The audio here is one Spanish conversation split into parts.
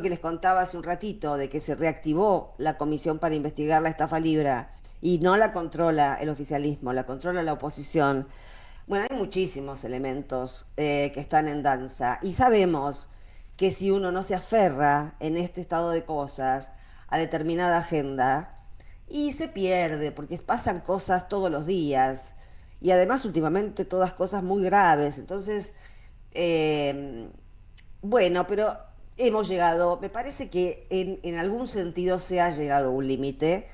que les contaba hace un ratito de que se reactivó la comisión para investigar la estafa Libra y no la controla el oficialismo, la controla la oposición. Bueno, hay muchísimos elementos que están en danza y sabemos que si uno no se aferra en este estado de cosas a determinada agenda y se pierde porque pasan cosas todos los días y además últimamente todas cosas muy graves. Entonces, eh, bueno, pero hemos llegado, me parece que en algún sentido se ha llegado a un límite.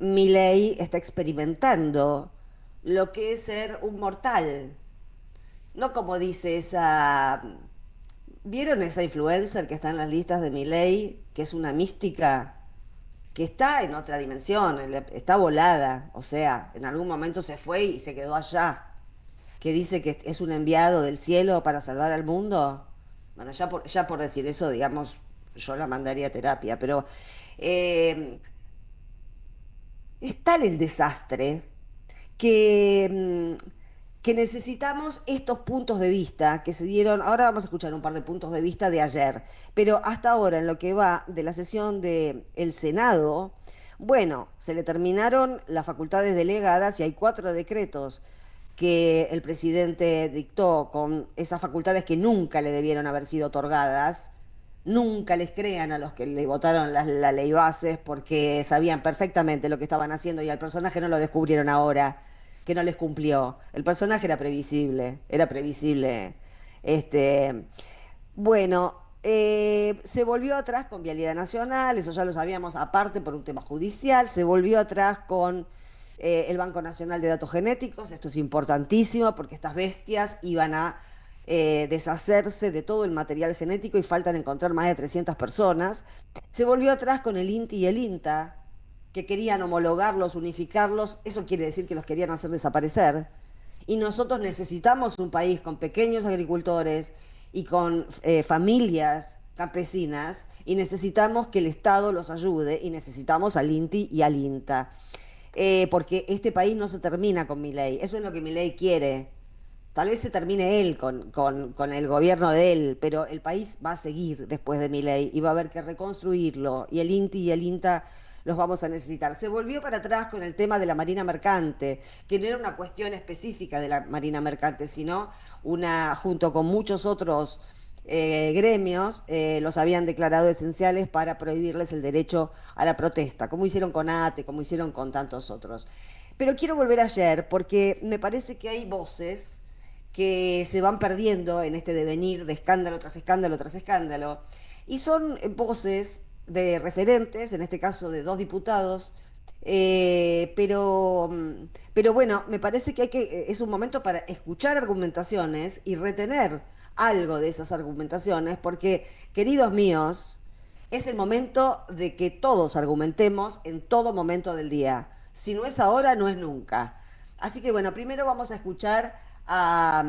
Milei está experimentando lo que es ser un mortal. No como dice esa... ¿Vieron esa influencer que está en las listas de Milei, que es una mística? Que está en otra dimensión, está volada, o sea, en algún momento se fue y se quedó allá, que dice que es un enviado del cielo para salvar al mundo. Bueno, ya por decir eso, digamos, yo la mandaría a terapia, pero eh, es tal el desastre que necesitamos estos puntos de vista que se dieron. Ahora vamos a escuchar un par de puntos de vista de ayer, pero hasta ahora, en lo que va de la sesión del Senado, bueno, se le terminaron las facultades delegadas y hay 4 decretos que el presidente dictó con esas facultades que nunca le debieron haber sido otorgadas. Nunca les crean a los que le votaron la ley bases porque sabían perfectamente lo que estaban haciendo y al personaje no lo descubrieron ahora, que no les cumplió. El personaje era previsible, era previsible. Este, bueno, se volvió atrás con Vialidad Nacional, eso ya lo sabíamos, aparte por un tema judicial, se volvió atrás con el Banco Nacional de Datos Genéticos. Esto es importantísimo porque estas bestias iban a deshacerse de todo el material genético y faltan encontrar más de 300 personas. Se volvió atrás con el INTI y el INTA, que querían homologarlos, unificarlos. Eso quiere decir que los querían hacer desaparecer. Y nosotros necesitamos un país con pequeños agricultores y con familias campesinas, y necesitamos que el Estado los ayude, y necesitamos al INTI y al INTA. Porque este país no se termina con Milei. Eso es lo que Milei quiere. Tal vez se termine él con el gobierno de él, pero el país va a seguir después de Milei y va a haber que reconstruirlo. Y el INTI y el INTA los vamos a necesitar. Se volvió para atrás con el tema de la Marina Mercante, que no era una cuestión específica de la Marina Mercante, sino una, junto con muchos otros gremios, los habían declarado esenciales para prohibirles el derecho a la protesta, como hicieron con ATE, como hicieron con tantos otros. Pero quiero volver ayer porque me parece que hay voces que se van perdiendo en este devenir de escándalo tras escándalo tras escándalo, y son voces de referentes, en este caso de 2 diputados, pero bueno, me parece que es un momento para escuchar argumentaciones y retener algo de esas argumentaciones, porque, queridos míos, es el momento de que todos argumentemos en todo momento del día. Si no es ahora, no es nunca. Así que bueno, primero vamos a escuchar a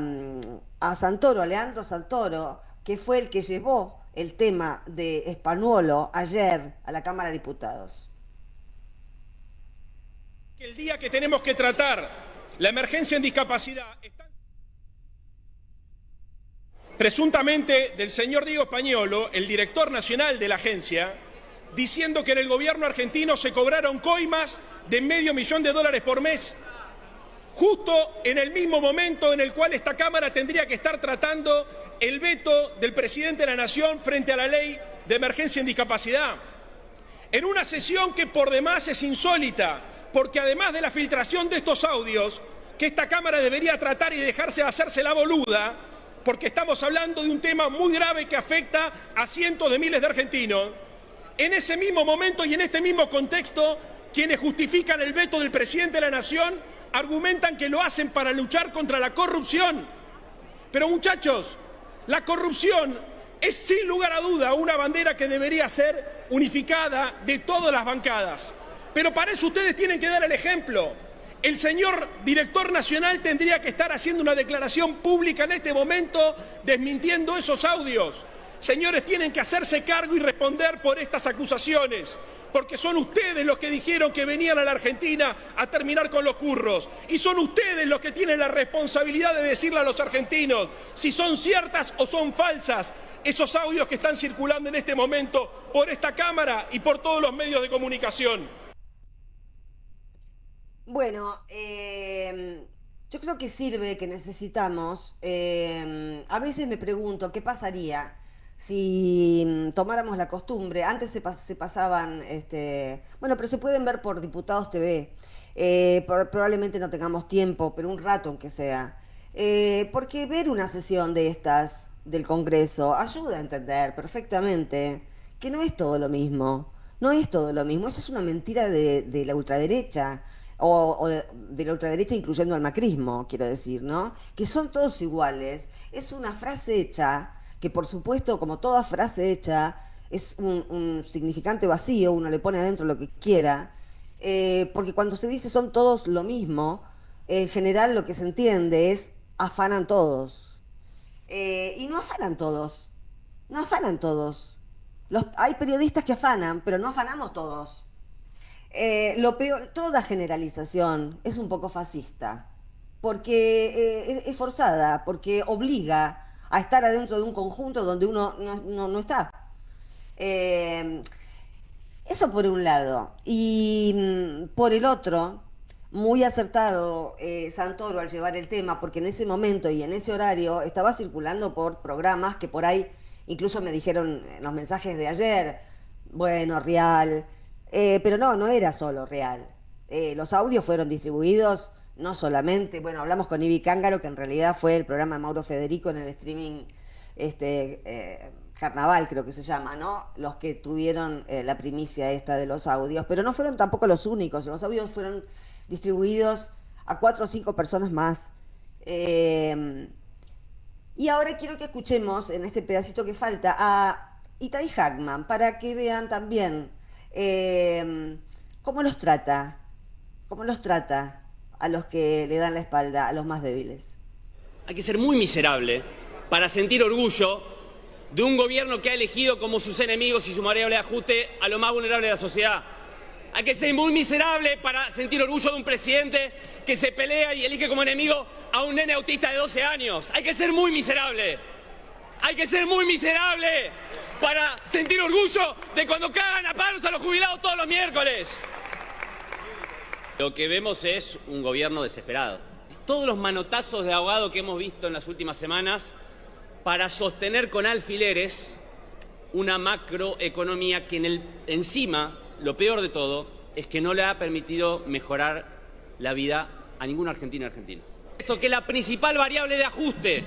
Santoro, a Leandro Santoro, que fue el que llevó el tema de Spanuolo ayer a la Cámara de Diputados. El día que tenemos que tratar la emergencia en discapacidad está presuntamente del señor Diego Spanuolo, el director nacional de la agencia, diciendo que en el gobierno argentino se cobraron coimas de $500.000 por mes, justo en el mismo momento en el cual esta Cámara tendría que estar tratando el veto del presidente de la Nación frente a la ley de emergencia en discapacidad. En una sesión que por demás es insólita, porque además de la filtración de estos audios, que esta Cámara debería tratar y dejarse de hacerse la boluda, porque estamos hablando de un tema muy grave que afecta a cientos de miles de argentinos, en ese mismo momento y en este mismo contexto, quienes justifican el veto del presidente de la Nación argumentan que lo hacen para luchar contra la corrupción. Pero muchachos, la corrupción es sin lugar a duda una bandera que debería ser unificada de todas las bancadas. Pero para eso ustedes tienen que dar el ejemplo. El señor director nacional tendría que estar haciendo una declaración pública en este momento desmintiendo esos audios. Señores, tienen que hacerse cargo y responder por estas acusaciones. porque son ustedes los que dijeron que venían a la Argentina a terminar con los curros. Y son ustedes los que tienen la responsabilidad de decirle a los argentinos si son ciertas o son falsas esos audios que están circulando en este momento por esta Cámara y por todos los medios de comunicación. Bueno, yo creo que sirve, que necesitamos. A veces me pregunto qué pasaría si tomáramos la costumbre. Antes se pasaban, bueno, pero se pueden ver por Diputados TV. Probablemente no tengamos tiempo, pero un rato aunque sea. Porque ver una sesión de estas del Congreso ayuda a entender perfectamente que no es todo lo mismo. No es todo lo mismo. Eso es una mentira de la ultraderecha o de la ultraderecha incluyendo al macrismo, quiero decir, ¿no? Que son todos iguales. Es una frase hecha, que por supuesto, como toda frase hecha, es un significante vacío, uno le pone adentro lo que quiera, porque cuando se dice son todos lo mismo, en general lo que se entiende es afanan todos. Y no afanan todos, no afanan todos. Hay periodistas que afanan, pero no afanamos todos. Lo peor, toda generalización es un poco fascista, porque es forzada, porque obliga a estar adentro de un conjunto donde uno no está. Eh, Eso por un lado. Y por el otro, muy acertado Santoro al llevar el tema, porque en ese momento y en ese horario estaba circulando por programas que por ahí, incluso me dijeron en los mensajes de ayer, bueno, Real, pero no era solo Real. Los audios fueron distribuidos no solamente, bueno, hablamos con Ibi Cángaro, que en realidad fue el programa de Mauro Federico en el streaming Carnaval, creo que se llama, ¿no? Los que tuvieron la primicia esta de los audios, pero no fueron tampoco los únicos, los audios fueron distribuidos a 4 o 5 personas más. Eh, y ahora quiero que escuchemos en este pedacito que falta a Itai Hackman para que vean también eh, cómo los trata, cómo los trata a los que le dan la espalda, a los más débiles. Hay que ser muy miserable para sentir orgullo de un gobierno que ha elegido como sus enemigos y su variable de ajuste a lo más vulnerable de la sociedad. Hay que ser muy miserable para sentir orgullo de un presidente que se pelea y elige como enemigo a un nene autista de 12 años. Hay que ser muy miserable. Hay que ser muy miserable para sentir orgullo de cuando cagan a palos a los jubilados todos los miércoles. Lo que vemos es un gobierno desesperado. Todos los manotazos de ahogado que hemos visto en las últimas semanas para sostener con alfileres una macroeconomía que encima, lo peor de todo, es que no le ha permitido mejorar la vida a ningún argentino y argentino. Esto que la principal variable de ajuste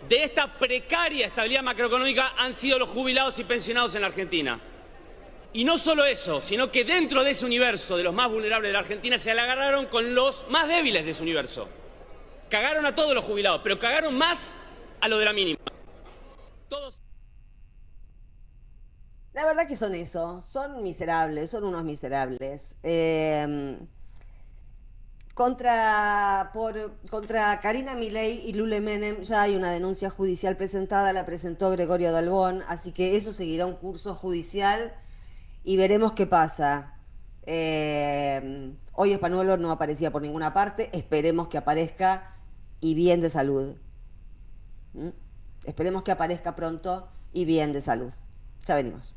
de esta precaria estabilidad macroeconómica han sido los jubilados y pensionados en la Argentina. Y no solo eso, sino que dentro de ese universo de los más vulnerables de la Argentina se le agarraron con los más débiles de ese universo. Cagaron a todos los jubilados, pero cagaron más a lo de la mínima. Todos. La verdad que son eso, son miserables, son unos miserables. Contra Karina Milei y Lule Menem ya hay una denuncia judicial presentada, la presentó Gregorio Dalbón, así que eso seguirá un curso judicial y veremos qué pasa. Hoy Españuelo no aparecía por ninguna parte, esperemos que aparezca y bien de salud. ¿Mm? Esperemos que aparezca pronto y bien de salud. Ya venimos.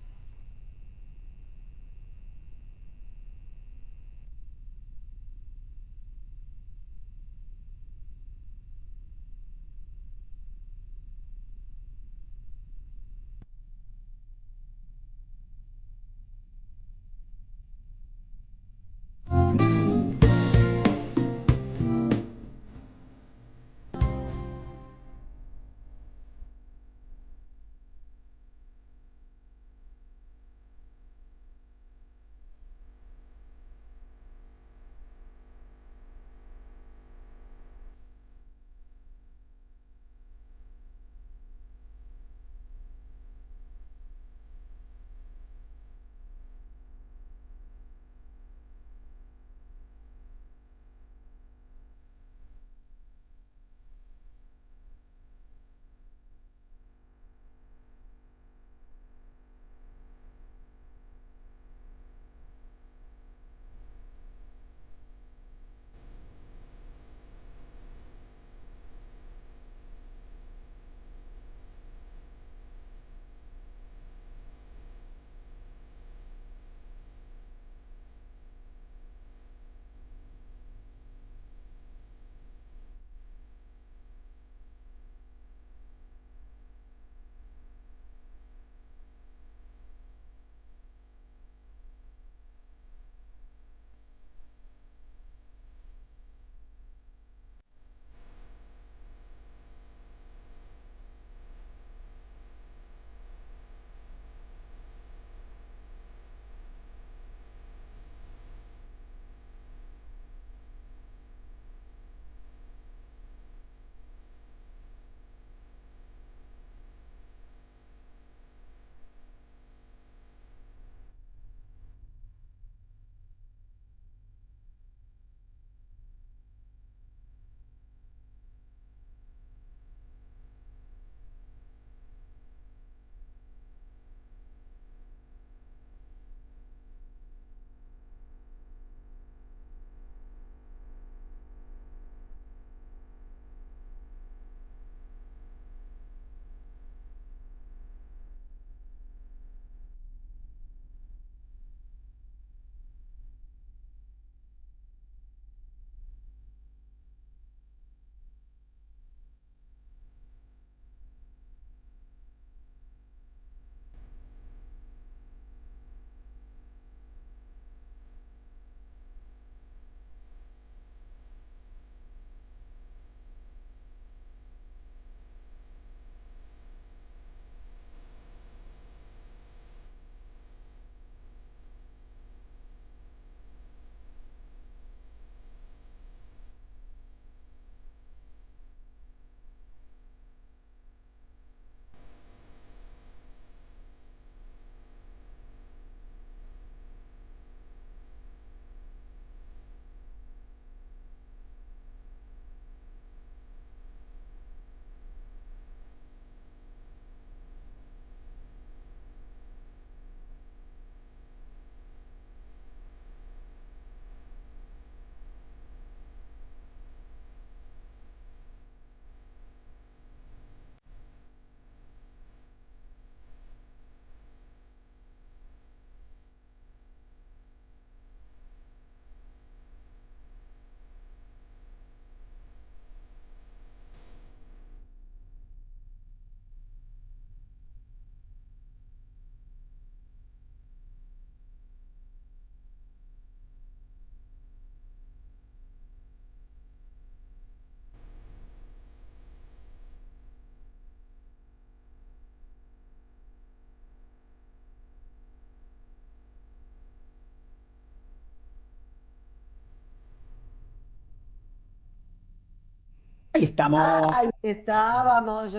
Ahí estamos. Ay, estábamos,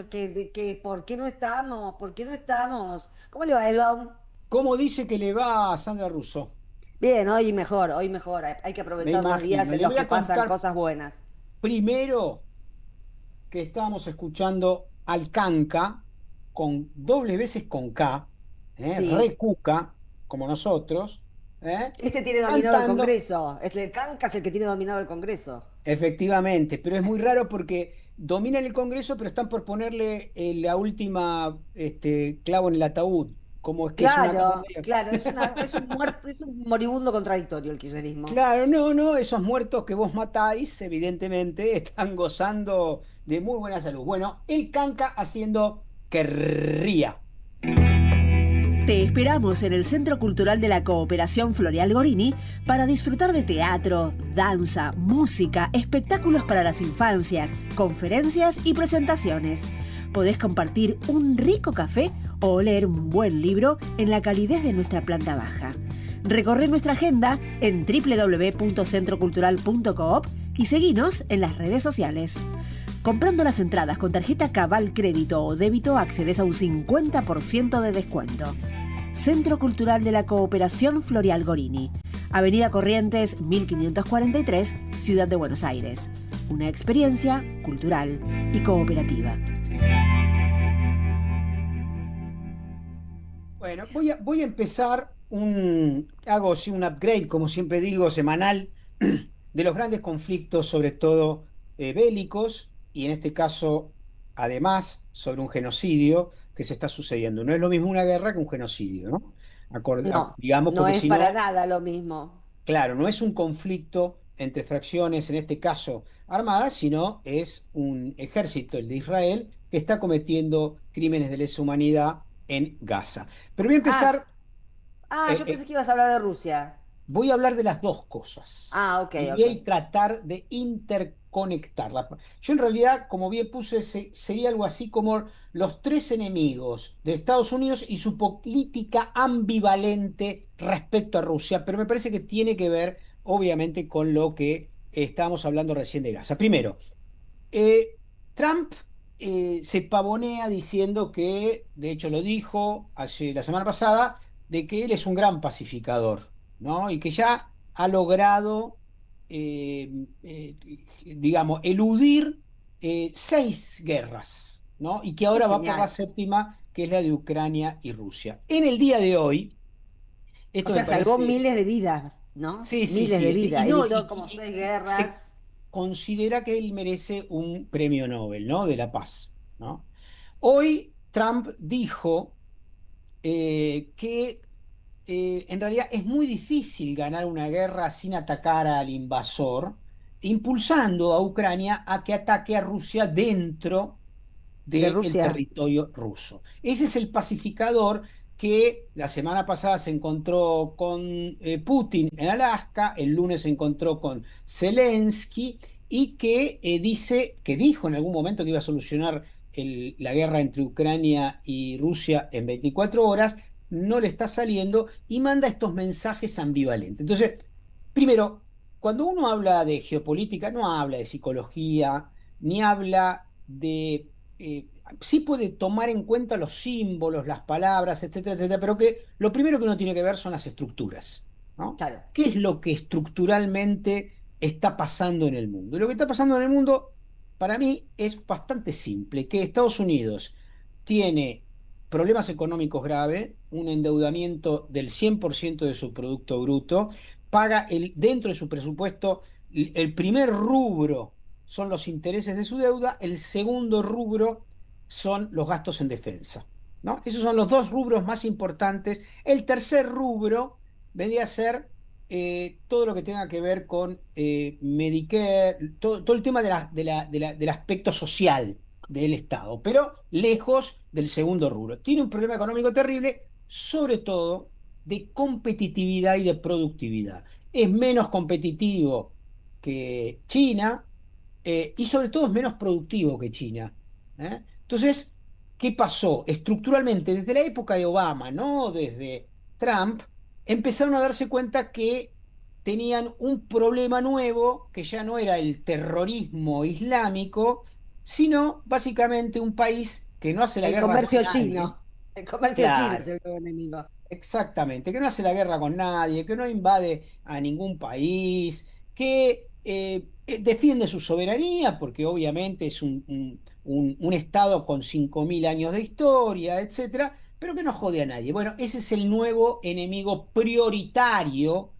¿por qué no estamos? ¿Por qué no estamos? ¿Cómo le va, Elba? ¿Cómo dice que le va a Sandra Russo? Bien, hoy mejor, hoy mejor. Hay que Me aprovechar los días imagino. en Le los voy que a pasan contar cosas buenas. primero que estábamos escuchando al Canca con doble veces con K, Sí. re cuca, como nosotros, Este tiene dominado el cantando. Congreso. El Canca es el que tiene dominado el Congreso. Efectivamente, pero es muy raro porque dominan el Congreso, pero están por ponerle la última clavo en el ataúd, como es que es una cosa Claro, medio. claro, es un muerto, es un moribundo contradictorio el kirchnerismo. Claro, no, no, esos muertos que vos matáis, evidentemente, están gozando de muy buena salud. Bueno, el Canca haciendo que ría. Te esperamos en el Centro Cultural de la Cooperación Floreal Gorini para disfrutar de teatro, danza, música, espectáculos para las infancias, conferencias y presentaciones. Podés compartir un rico café o leer un buen libro en la calidez de nuestra planta baja. Recorre nuestra agenda en www.centrocultural.coop y seguinos en las redes sociales. Comprando las entradas con tarjeta Cabal Crédito o Débito accedes a un 50% de descuento. Centro Cultural de la Cooperación Floreal Gorini, Avenida Corrientes 1543, Ciudad de Buenos Aires. Una experiencia cultural y cooperativa. Bueno, voy a empezar hago sí, un upgrade, como siempre digo, semanal, de los grandes conflictos, sobre todo bélicos, y en este caso, además, sobre un genocidio que se está sucediendo. No es lo mismo una guerra que un genocidio, ¿no? No, Digamos, no porque es si para no, nada lo mismo. claro, no es un conflicto entre fracciones, en este caso armadas, sino es un ejército, el de Israel, que está cometiendo crímenes de lesa humanidad en Gaza. Pero voy a Ah, empezar, yo eh, pensé que ibas a hablar de Rusia. voy a hablar de las dos Ah, cosas ok, y ok. voy a tratar de interconectarlas. Yo en realidad, como bien puse, sería algo así como los tres enemigos de Estados Unidos y su política ambivalente respecto a Rusia, pero me parece que tiene que ver, obviamente, con lo que estábamos hablando recién de Gaza. Primero, eh, Trump se pavonea diciendo que, de hecho lo dijo la semana pasada, de que él es un gran pacificador, ¿no? Y que ya ha logrado, digamos, eludir 6 guerras, ¿no? Y que Qué ahora va por la genial. séptima, que es la de Ucrania y Rusia. En el día de hoy, O esto me sea, salvó parece. miles de vidas, ¿no? Sí, sí, Miles sí. de Y vidas. no, Evitó como seis se guerras. considera que él merece un premio Nobel, ¿no? De la paz, ¿no? Hoy Trump dijo que en realidad es muy difícil ganar una guerra sin atacar al invasor, impulsando a Ucrania a que ataque a Rusia dentro De del Rusia. territorio ruso. Ese es el pacificador que la semana pasada se encontró con Putin en Alaska, el lunes se encontró con Zelensky y que dijo en algún momento que iba a solucionar la guerra entre Ucrania y Rusia en 24 horas, no le está saliendo y manda estos mensajes ambivalentes. Entonces, primero, cuando uno habla de geopolítica, no habla de psicología, ni habla de sí puede tomar en cuenta los símbolos, las palabras, etcétera, etcétera, pero que lo primero que uno tiene que ver son las estructuras, ¿no? Claro. ¿Qué es lo que estructuralmente está pasando en el mundo? Y lo que está pasando en el mundo, para mí, es bastante simple, que Estados Unidos tiene problemas económicos graves, un endeudamiento del 100% de su Producto Bruto, paga dentro de su presupuesto el primer rubro son los intereses de su deuda, el segundo rubro son los gastos en defensa, ¿no? Esos son los dos rubros más importantes. El tercer rubro vendría a ser todo lo que tenga que ver con Medicare, todo el tema del aspecto social del Estado, pero lejos del segundo rubro. Tiene un problema económico terrible, sobre todo de competitividad y de productividad. Es menos competitivo que China, y sobre todo es menos productivo que China. Entonces, ¿qué pasó? Estructuralmente, desde la época de Obama, no desde Trump, empezaron a darse cuenta que tenían un problema nuevo que ya no era el terrorismo islámico, sino básicamente un país que no hace la El guerra con comercio nadie. chino. El comercio chino es Claro, el nuevo enemigo. exactamente, que no hace la guerra con nadie, que no invade a ningún país, que defiende su soberanía, porque obviamente es un Estado con 5.000 años de historia, etcétera, pero que no jode a nadie. Bueno, ese es el nuevo enemigo prioritario.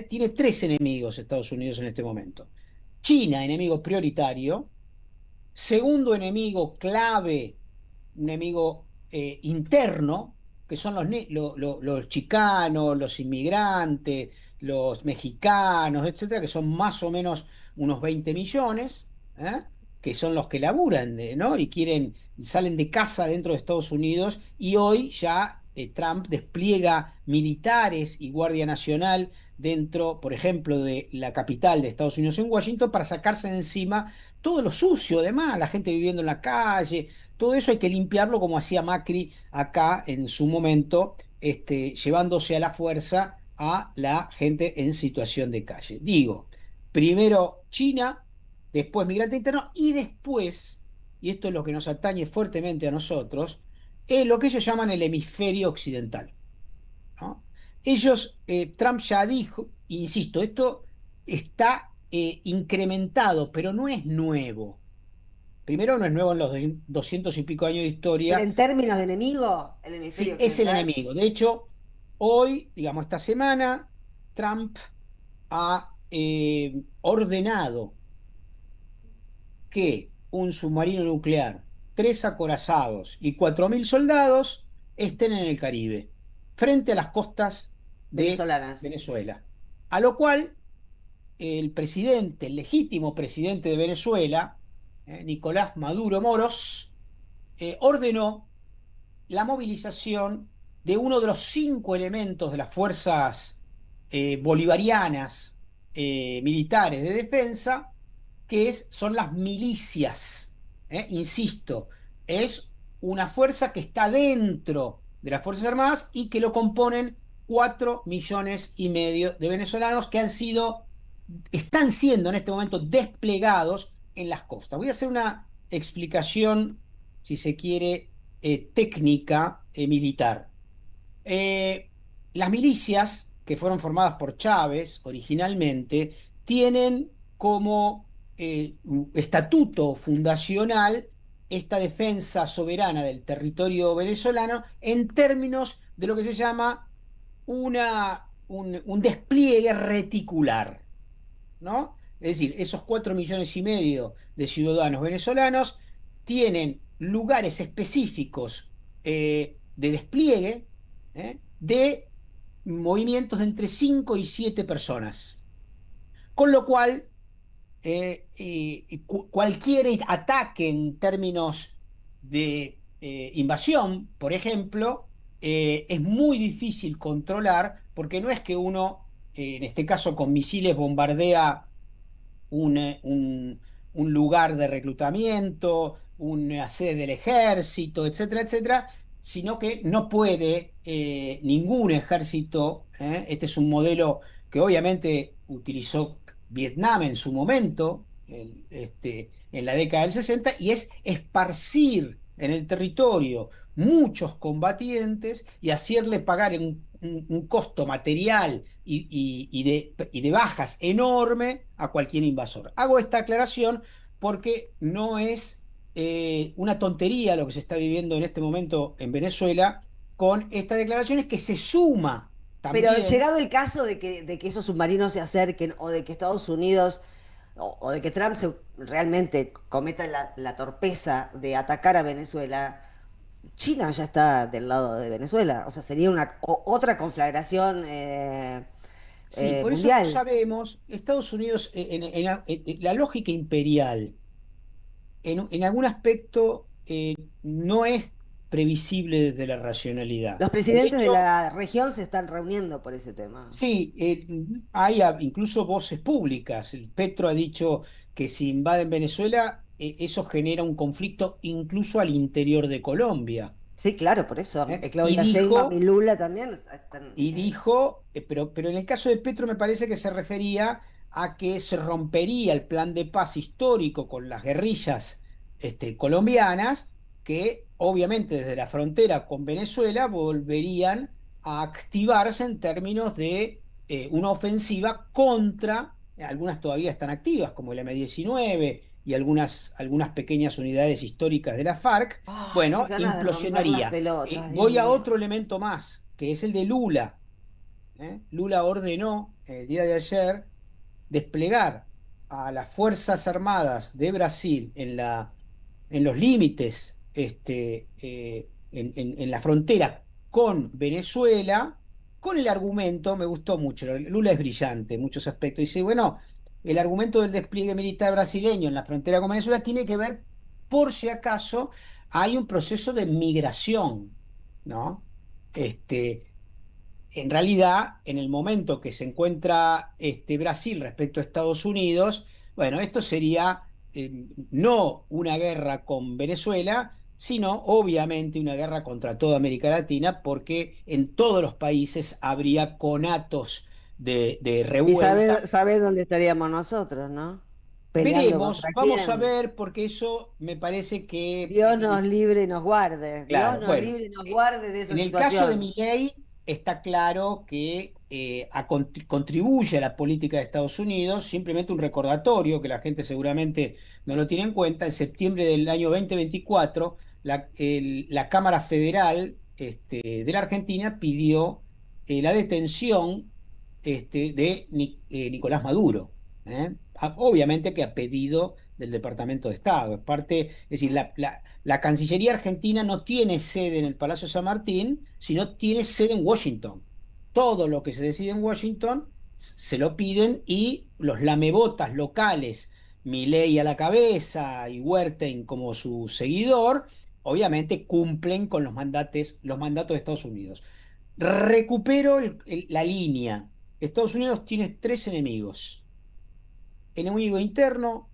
Tiene tres enemigos Estados Unidos en este momento. China, enemigo prioritario. Segundo enemigo clave, un enemigo interno, que son los chicanos, los inmigrantes, los mexicanos, etcétera, que son más o menos unos 20 millones, ¿eh? Que son los que laburan, ¿no? Y salen de casa dentro de Estados Unidos, y hoy ya Trump despliega militares y Guardia Nacional dentro, por ejemplo, de la capital de Estados Unidos, en Washington, para sacarse de encima todo lo sucio, además, la gente viviendo en la calle, todo eso hay que limpiarlo como hacía Macri acá en su momento, llevándose a la fuerza a la gente en situación de calle. Digo, primero China, después migrante interno y después, y esto es lo que nos atañe fuertemente a nosotros, es lo que ellos llaman el hemisferio occidental, ¿no? Trump ya dijo, insisto, esto está incrementado, pero no es nuevo. Primero, no es nuevo en los 200 y pico años de Pero historia. en términos de enemigo, el hemisferio Sí, es el occidental. enemigo. De hecho, hoy, digamos, esta semana, Trump ha ordenado que un submarino nuclear, tres acorazados y 4.000 soldados estén en el Caribe, frente a las costas de Venezolanas. Venezuela. A lo cual el legítimo presidente de Venezuela, Nicolás Maduro Moros, ordenó la movilización de uno de los cinco elementos de las fuerzas bolivarianas militares de defensa, son las milicias. Insisto, es una fuerza que está dentro de las Fuerzas Armadas y que lo componen 4,5 millones de venezolanos que están siendo en este momento desplegados en las costas. Voy a hacer una explicación, si se quiere, técnica militar. Eh, las milicias, que fueron formadas por Chávez originalmente, tienen como estatuto fundacional esta defensa soberana del territorio venezolano en términos de lo que se llama un despliegue reticular, ¿no? Es decir, esos 4,5 millones de ciudadanos venezolanos tienen lugares específicos de despliegue, de movimientos de entre 5 y 7 personas. Con lo cual, cualquier ataque en términos de invasión, por ejemplo, es muy difícil controlar, porque no es que uno, en este caso con misiles, bombardea un, eh, un- un lugar de reclutamiento, una sede del ejército, etcétera, etcétera, sino que no puede ningún ejército. Este es un modelo que obviamente utilizó Vietnam en su momento, en la década del 60, y es esparcir en el territorio muchos combatientes y hacerle pagar un costo material y de bajas enorme a cualquier invasor. Hago esta aclaración porque no es una tontería lo que se está viviendo en este momento en Venezuela con estas declaraciones, que se suma Pero también. llegado el caso de que esos submarinos se acerquen o de que Estados Unidos o de que Trump realmente cometa la torpeza de atacar a Venezuela, China ya está del lado de Venezuela. O sea, sería otra conflagración Sí, por eso no mundial. sabemos, Estados Unidos, la lógica imperial, en algún aspecto no es previsible desde la racionalidad. Los De presidentes de hecho, la región se están reuniendo por ese tema. sí, hay incluso voces públicas. El Petro ha dicho que si invaden Venezuela, eso genera un conflicto incluso al interior de Colombia. Sí, claro, por eso. Y Claudia Sheinbaum dijo, y Lula también están. pero en el caso de Petro me parece que se refería a que se rompería el plan de paz histórico con las guerrillas colombianas, que obviamente desde la frontera con Venezuela volverían a activarse en términos de una ofensiva contra, algunas todavía están activas, como el M-19 y algunas pequeñas unidades históricas de la FARC. ¡Ah, qué Bueno, ganas de romper las implosionaría. pelotas, Dios Voy a mío! otro elemento más, que es el de Lula. Lula ordenó el día de ayer desplegar a las Fuerzas Armadas de Brasil en los límites, en la frontera con Venezuela, con el argumento, me gustó mucho, Lula es brillante en muchos aspectos, dice, bueno, el argumento del despliegue militar brasileño en la frontera con Venezuela tiene que ver por si acaso hay un proceso de migración, ¿no? Este, en realidad, en el momento que se encuentra Brasil respecto a Estados Unidos, bueno, esto sería no una guerra con Venezuela, sino obviamente una guerra contra toda América Latina, porque en todos los países habría conatos de Y revuelta. sabe dónde estaríamos nosotros, ¿no? Peleando Veremos, contra vamos a quién. ver, porque eso me parece que, Dios nos libre y nos guarde. Dios claro, nos bueno. libre y nos guarde de esa En el caso de situación. Milei, está claro que contribuye a la política de Estados Unidos, simplemente un recordatorio que la gente seguramente no lo tiene en cuenta. En septiembre del año 2024, la Cámara Federal de la Argentina pidió la detención de Nicolás Maduro. Obviamente que a pedido del Departamento de Estado. Es parte, es decir, la Cancillería Argentina no tiene sede en el Palacio San Martín, sino tiene sede en Washington. Todo lo que se decide en Washington se lo piden y los lamebotas locales, Milei a la cabeza y Huertain como su seguidor, obviamente cumplen con los mandatos de Estados Unidos. Recupero la línea. Estados Unidos tiene tres enemigos: enemigo interno,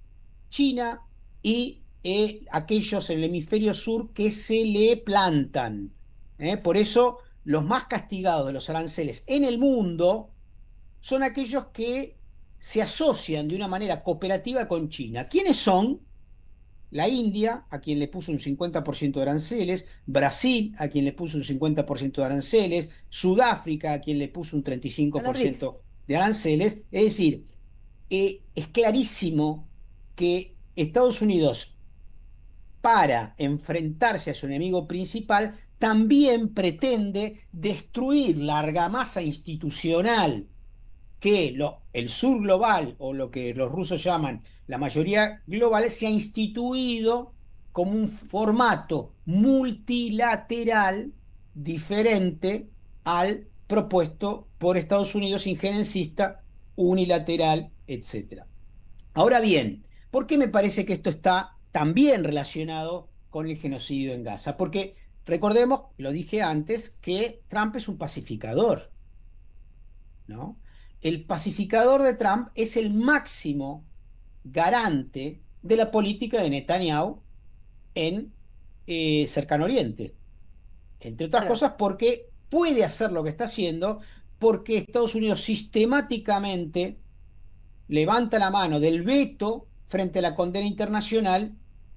China y aquellos en el hemisferio sur que se le plantan. Por eso, los más castigados de los aranceles en el mundo son aquellos que se asocian de una manera cooperativa con China. ¿Quiénes son? La India, a quien le puso un 50% de aranceles, Brasil, a quien le puso un 50% de aranceles, Sudáfrica, a quien le puso un A los BRICS. 35% de aranceles. Es decir, es clarísimo que Estados Unidos, para enfrentarse a su enemigo principal, también pretende destruir la argamasa institucional que el sur global, o lo que los rusos llaman la mayoría global, se ha instituido como un formato multilateral diferente al propuesto por Estados Unidos, injerencista, unilateral, etcétera. Ahora bien, ¿por qué me parece que esto está también relacionado con el genocidio en Gaza? Porque recordemos, lo dije antes, que Trump es un pacificador, ¿no? El pacificador de Trump es el máximo garante de la política de Netanyahu en Cercano Oriente. Entre otras Claro. cosas porque puede hacer lo que está haciendo, porque Estados Unidos sistemáticamente levanta la mano del veto frente a la condena internacional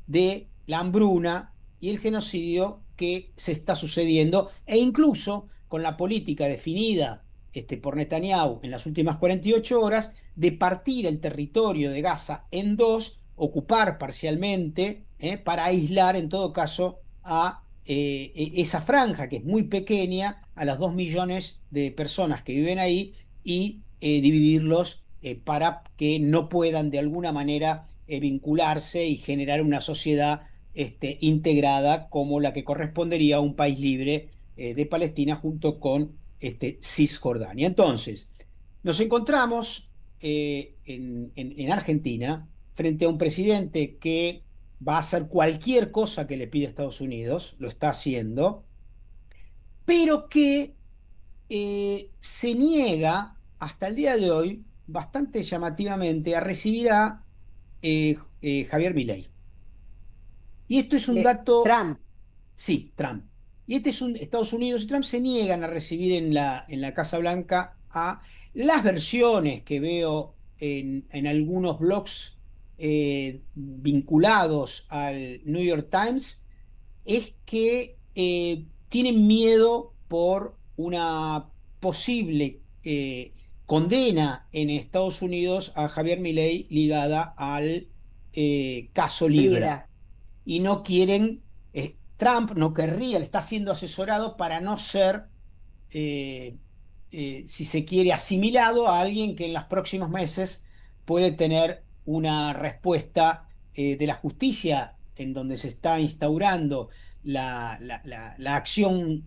de la hambruna y el genocidio que se está sucediendo, e incluso con la política definida por Netanyahu en las últimas 48 horas de partir el territorio de Gaza en dos, ocupar parcialmente, para aislar en todo caso a esa franja que es muy pequeña, a las 2 millones de personas que viven ahí, y dividirlos para que no puedan de alguna manera vincularse y generar una sociedad integrada como la que correspondería a un país libre de Palestina junto con Cisjordania. Entonces, nos encontramos en Argentina frente a un presidente que va a hacer cualquier cosa que le pide Estados Unidos, lo está haciendo, pero que se niega hasta el día de hoy, bastante llamativamente, a recibir a Javier Milei. Y esto es un dato, Trump. sí, Trump. Y este es Estados Unidos y Trump se niegan a recibir en la Casa Blanca a las versiones que veo en algunos blogs vinculados al New York Times, es que tienen miedo por una posible condena en Estados Unidos a Javier Milei ligada al caso Libra. Y no quieren, Trump no querría, le está siendo asesorado para no ser, si se quiere, asimilado a alguien que en los próximos meses puede tener una respuesta de la justicia en donde se está instaurando la acción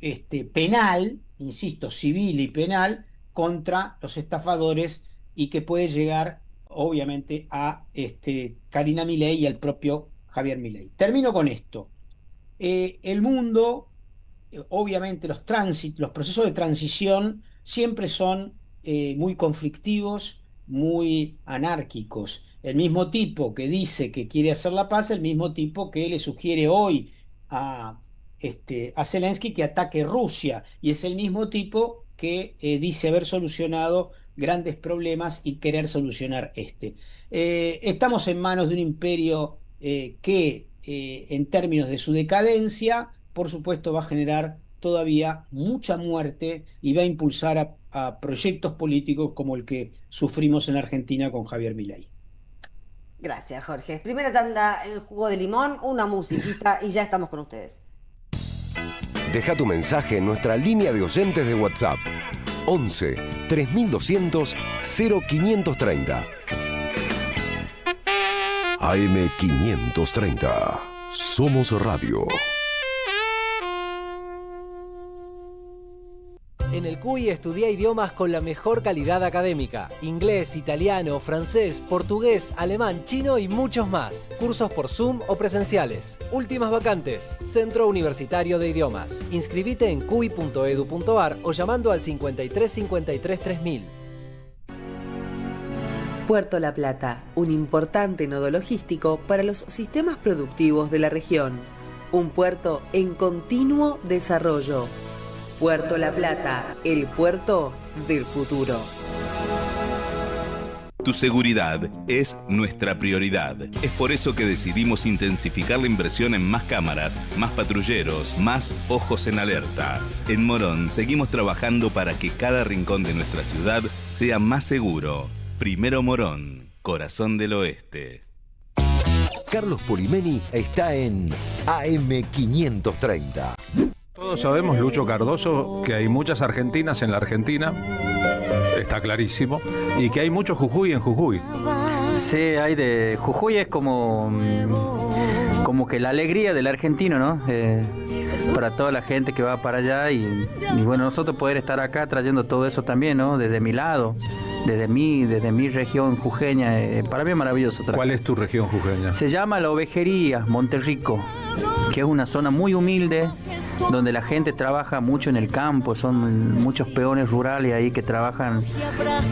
penal, insisto, civil y penal, contra los estafadores y que puede llegar, obviamente, a Karina Milei y al propio Javier Milei. Termino con esto. El mundo, obviamente, los procesos de transición siempre son muy conflictivos, muy anárquicos. El mismo tipo que dice que quiere hacer la paz, el mismo tipo que le sugiere hoy a Zelensky que ataque Rusia, y es el mismo tipo que dice haber solucionado grandes problemas y querer solucionar estamos en manos de un imperio que en términos de su decadencia, por supuesto, va a generar todavía mucha muerte y va a impulsar a proyectos políticos como el que sufrimos en Argentina con Javier Milei. Gracias, Jorge. Primera tanda en jugo de limón, una musiquita y ya estamos con ustedes. Deja tu mensaje en nuestra línea de oyentes de WhatsApp. 11 3200 0530. AM 530. Somos Radio. En el CUI estudia idiomas con la mejor calidad académica. Inglés, italiano, francés, portugués, alemán, chino y muchos más. Cursos por Zoom o presenciales. Últimas vacantes. Centro Universitario de Idiomas. Inscribite en cui.edu.ar o llamando al 53 53 3000. Puerto La Plata, un importante nodo logístico para los sistemas productivos de la región. Un puerto en continuo desarrollo. Puerto La Plata, el puerto del futuro. Tu seguridad es nuestra prioridad. Es por eso que decidimos intensificar la inversión en más cámaras, más patrulleros, más ojos en alerta. En Morón seguimos trabajando para que cada rincón de nuestra ciudad sea más seguro. Primero Morón, corazón del oeste. Carlos Polimeni está en AM 530. Todos sabemos, Lucho Cardoso, que hay muchas argentinas en la Argentina, está clarísimo, y que hay mucho Jujuy en Jujuy. Sí, hay de Jujuy, es como que la alegría del argentino, ¿no? Para toda la gente que va para allá y bueno, nosotros poder estar acá trayendo todo eso también, ¿no? Desde mi lado, desde mi región jujeña, para mí es maravilloso. ¿Cuál es tu región jujeña? Se llama La Ovejería, Monterrico, que es una zona muy humilde, donde la gente trabaja mucho en el campo, son muchos peones rurales ahí que trabajan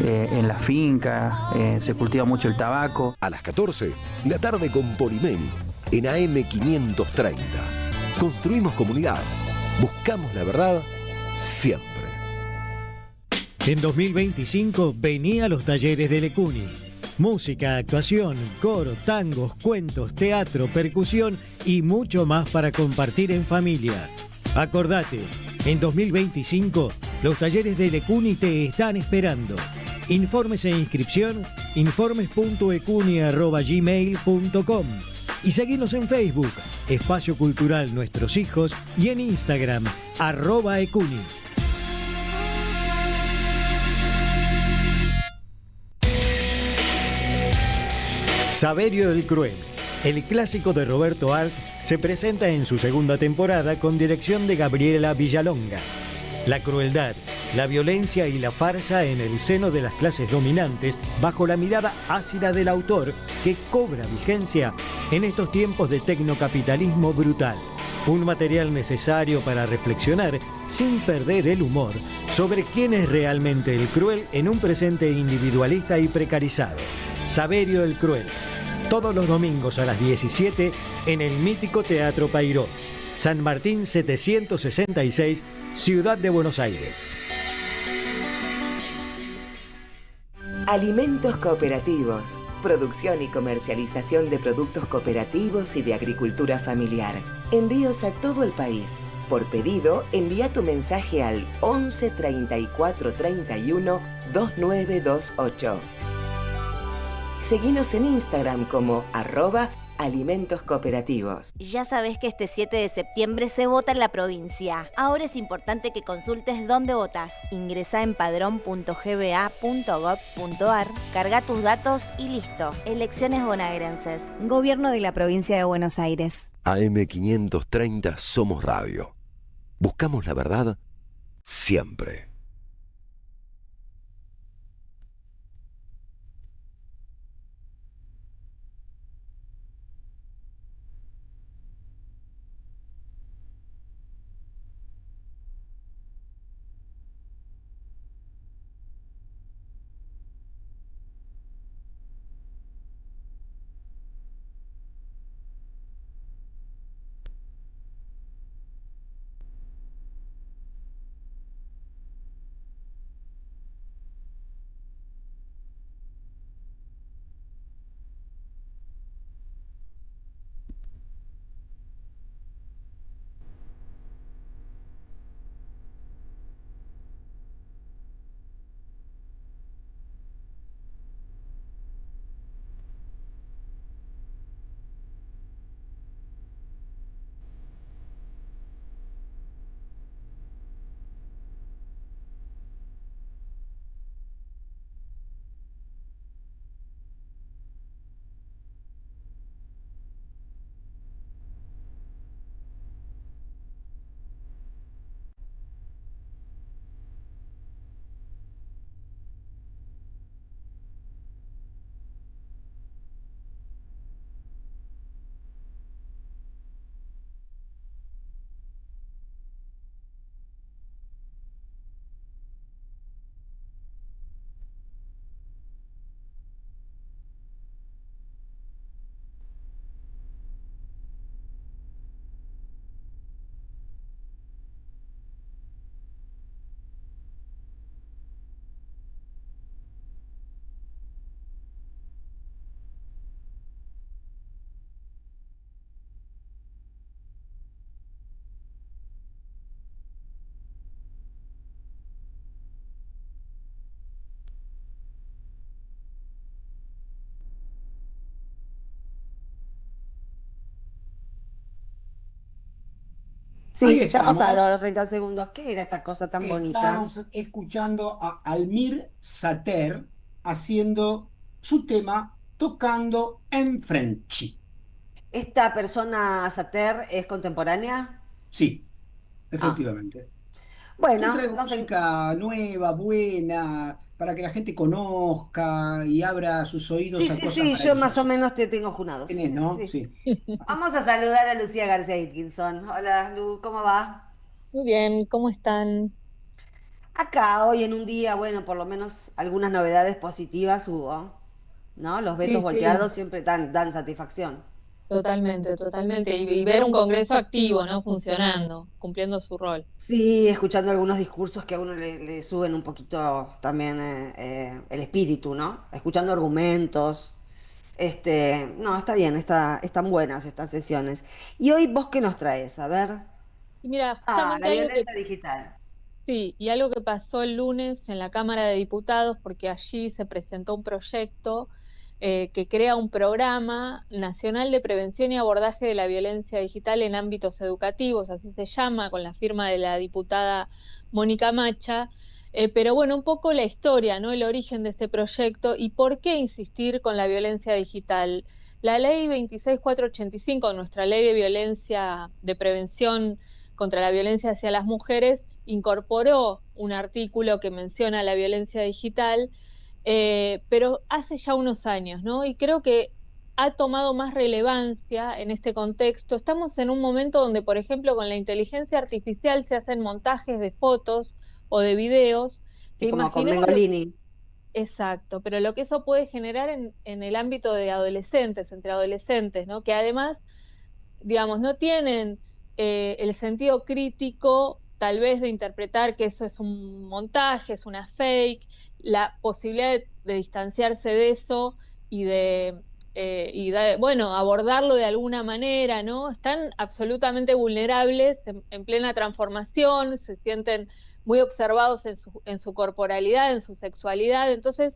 en la finca, se cultiva mucho el tabaco. A las 14, la tarde con Polimeni, en AM 530. Construimos comunidad, buscamos la verdad siempre. En 2025 vení a los talleres de Lecuni. Música, actuación, coro, tangos, cuentos, teatro, percusión y mucho más para compartir en familia. Acordate, en 2025 los talleres de Lecuni te están esperando. Informes e inscripción, informes.ecuni@gmail.com y seguinos en Facebook, Espacio Cultural Nuestros Hijos, y en Instagram, @ecuni. Saberio el Cruel, el clásico de Roberto Arlt, se presenta en su segunda temporada con dirección de Gabriela Villalonga. La crueldad, la violencia y la farsa en el seno de las clases dominantes bajo la mirada ácida del autor que cobra vigencia en estos tiempos de tecnocapitalismo brutal. Un material necesario para reflexionar sin perder el humor sobre quién es realmente el cruel en un presente individualista y precarizado. Saberio el Cruel, todos los domingos a las 17 en el mítico Teatro Pairó. San Martín 766, Ciudad de Buenos Aires. Alimentos cooperativos. Producción y comercialización de productos cooperativos y de agricultura familiar. Envíos a todo el país. Por pedido, envía tu mensaje al 11 34 31 2928. Seguinos en Instagram como @alimentos cooperativos. Ya sabes que este 7 de septiembre se vota en la provincia. Ahora es importante que consultes dónde votás. Ingresá en padrón.gba.gov.ar, carga tus datos y listo. Elecciones bonaerenses. Gobierno de la provincia de Buenos Aires. AM530 Somos Radio. Buscamos la verdad siempre. Sí, ya pasaron los 30 segundos. ¿Qué era esta cosa tan bonita? Estamos escuchando a Almir Sater haciendo su tema Tocando en Frenchy. ¿Esta persona, Sater, es contemporánea? Sí, efectivamente. Bueno, Yo traigo música nueva, buena, para que la gente conozca y abra sus oídos Sí, a sí, cosas sí, yo maravillosas. más o menos te tengo junado. Sí, Tenés, sí, ¿no? sí. Sí. Vamos a saludar a Lucía García Atkinson. Hola, Lu, ¿cómo va? Muy bien, ¿cómo están? Acá hoy en un día, bueno, por lo menos algunas novedades positivas hubo, ¿no? Los vetos Sí, volteados sí, siempre dan satisfacción. totalmente, totalmente. Y ver un Congreso activo, ¿no? Funcionando, cumpliendo su rol. Sí, escuchando algunos discursos que a uno le suben un poquito también el espíritu, ¿no? Escuchando argumentos. No, está bien, están buenas estas sesiones. ¿Y hoy vos qué nos traes? A ver. Y mira, La justamente violencia digital. sí, y algo que pasó el lunes en la Cámara de Diputados, porque allí se presentó un proyecto que crea un programa nacional de prevención y abordaje de la violencia digital en ámbitos educativos, así se llama, con la firma de la diputada Mónica Macha. Pero bueno, un poco la historia, ¿no? El origen de este proyecto y por qué insistir con la violencia digital. La ley 26485, nuestra ley de violencia, de prevención contra la violencia hacia las mujeres, incorporó un artículo que menciona la violencia digital, pero hace ya unos años, ¿no? Y creo que ha tomado más relevancia en este contexto. Estamos en un momento donde, por ejemplo, con la inteligencia artificial se hacen montajes de fotos o de videos que Es como con imaginemos Mengolini. exacto, pero lo que eso puede generar en el ámbito de adolescentes, entre adolescentes, ¿no? Que además, digamos, no tienen el sentido crítico, tal vez de interpretar que eso es un montaje, es una fake, la posibilidad de distanciarse de eso y bueno, abordarlo de alguna manera, ¿no? Están absolutamente vulnerables, en plena transformación, se sienten muy observados en su corporalidad, en su sexualidad. Entonces,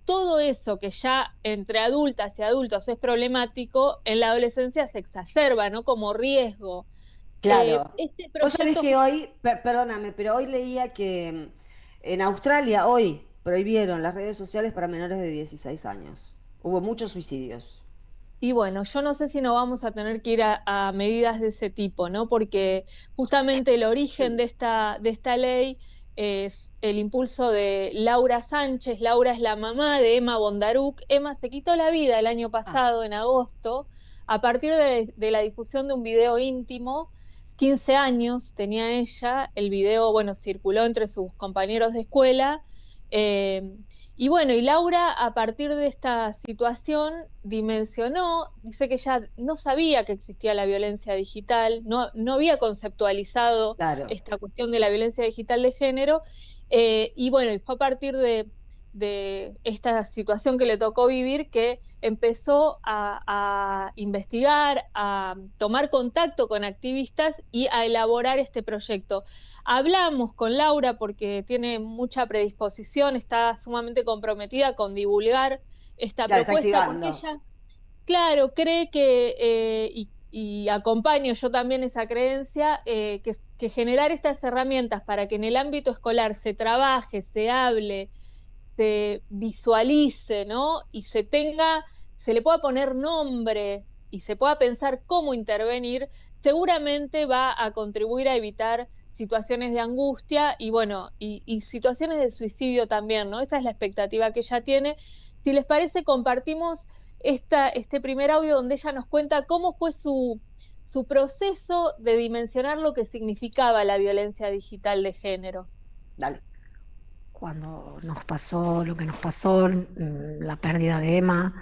todo eso que ya entre adultas y adultos es problemático, en la adolescencia se exacerba, ¿no? Como riesgo. Claro. Este Vos sabés proyecto... que hoy, perdóname, pero hoy leía que en Australia hoy prohibieron las redes sociales para menores de 16 años. Hubo muchos suicidios. Y bueno, yo no sé si no vamos a tener que ir a medidas de ese tipo, ¿no? Porque justamente el origen de esta ley es el impulso de Laura Sánchez. Laura es la mamá de Emma Bondaruc. Emma se quitó la vida el año pasado, en agosto, a partir de la difusión de un video íntimo. 15 años tenía ella, el video, bueno, circuló entre sus compañeros de escuela. eh, y bueno, y Laura a partir de esta situación dimensionó, dice que ella no sabía que existía la violencia digital, no había conceptualizado Claro. esta cuestión de la violencia digital de género, y bueno, y fue a partir de esta situación que le tocó vivir que empezó a investigar, a tomar contacto con activistas y a elaborar este proyecto. Hablamos con Laura porque tiene mucha predisposición, está sumamente comprometida con divulgar esta Claro, está propuesta, porque activando. ella, claro, cree que, y acompaño yo también esa creencia, que generar estas herramientas para que en el ámbito escolar se trabaje, se hable, se visualice, ¿no? Y se le pueda poner nombre y se pueda pensar cómo intervenir, seguramente va a contribuir a evitar situaciones de angustia y bueno, y situaciones de suicidio también, ¿no? Esa es la expectativa que ella tiene. Si les parece, compartimos este primer audio donde ella nos cuenta cómo fue su proceso de dimensionar lo que significaba la violencia digital de género. Dale. Cuando nos pasó lo que nos pasó, la pérdida de Emma,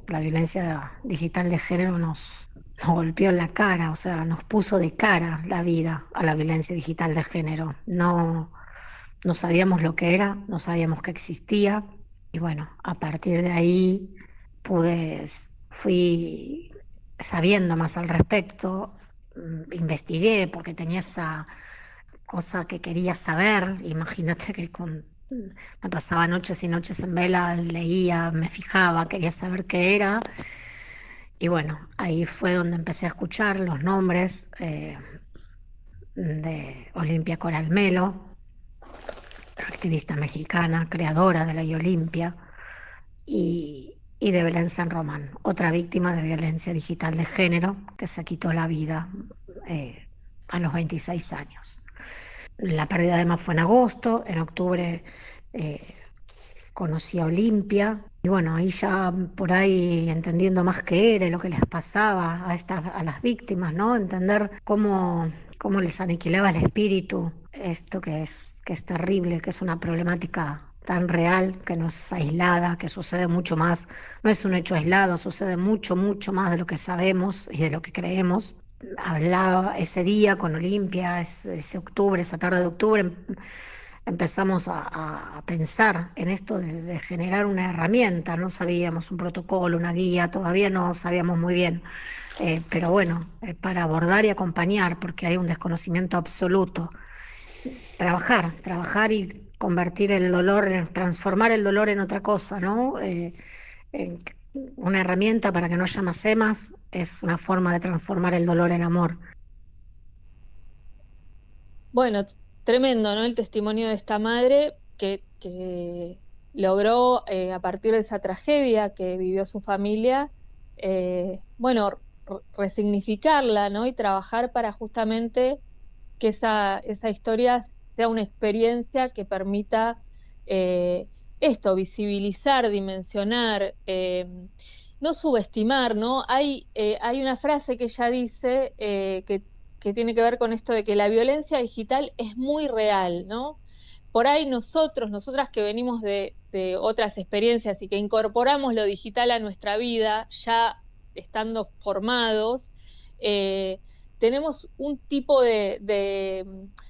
la violencia digital de género nos golpeó en la cara, o sea, nos puso de cara la vida a la violencia digital de género. No sabíamos lo que era, no sabíamos que existía, y bueno, a partir de ahí fui sabiendo más al respecto, investigué porque tenía esa cosa que quería saber. Imagínate que me pasaba noches y noches en vela, leía, me fijaba, quería saber qué era. Y bueno, ahí fue donde empecé a escuchar los nombres de Olimpia Coral Melo, activista mexicana, creadora de Ley Olimpia, y de Belén San Román, otra víctima de violencia digital de género que se quitó la vida a los 26 años. La pérdida de Emma fue en agosto, en octubre conocí a Olimpia, y bueno, ahí ya por ahí entendiendo más qué era y lo que les pasaba a las víctimas, ¿no? Entender cómo les aniquilaba el espíritu, esto que es terrible, que es una problemática tan real, que no es aislada, que sucede mucho más, no es un hecho aislado, sucede mucho, mucho más de lo que sabemos y de lo que creemos. Hablaba ese día con Olimpia, ese octubre, esa tarde de octubre, empezamos a pensar en esto de generar una herramienta. No sabíamos un protocolo, una guía, todavía no sabíamos muy bien, pero bueno, para abordar y acompañar, porque hay un desconocimiento absoluto. Trabajar y convertir el dolor, transformar el dolor en otra cosa, ¿no? Una herramienta para que no haya más emas es una forma de transformar el dolor en amor. Bueno, tremendo, ¿no? El testimonio de esta madre que logró, a partir de esa tragedia que vivió su familia, bueno, resignificarla, ¿no? Y trabajar para justamente que esa historia sea una experiencia que permita visibilizar, dimensionar, no subestimar, ¿no? Hay una frase que ella dice que tiene que ver con esto de que la violencia digital es muy real, ¿no? Por ahí nosotras que venimos de otras experiencias y que incorporamos lo digital a nuestra vida, ya estando formados, tenemos un tipo de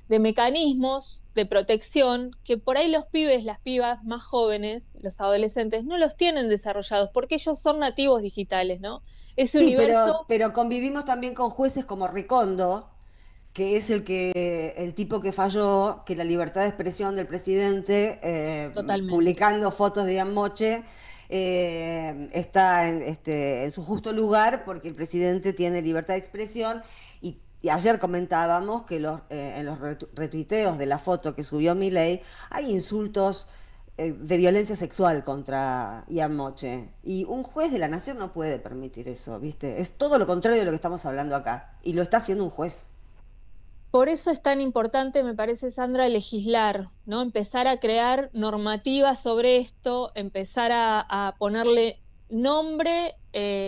mecanismos de protección que por ahí los pibes, las pibas más jóvenes, los adolescentes, no los tienen desarrollados porque ellos son nativos digitales, ¿no? Ese Sí, universo, pero convivimos también con jueces como Recondo, que es el tipo que falló que la libertad de expresión del presidente, totalmente. publicando fotos de Ian Moche, está en su justo lugar porque el presidente tiene libertad de expresión y ayer comentábamos que en los retuiteos de la foto que subió Milei hay insultos de violencia sexual contra Ian Moche. Y un juez de la nación no puede permitir eso, ¿viste? Es todo lo contrario de lo que estamos hablando acá. Y lo está haciendo un juez. Por eso es tan importante, me parece, Sandra, legislar, ¿no? Empezar a crear normativas sobre esto, empezar a ponerle nombre,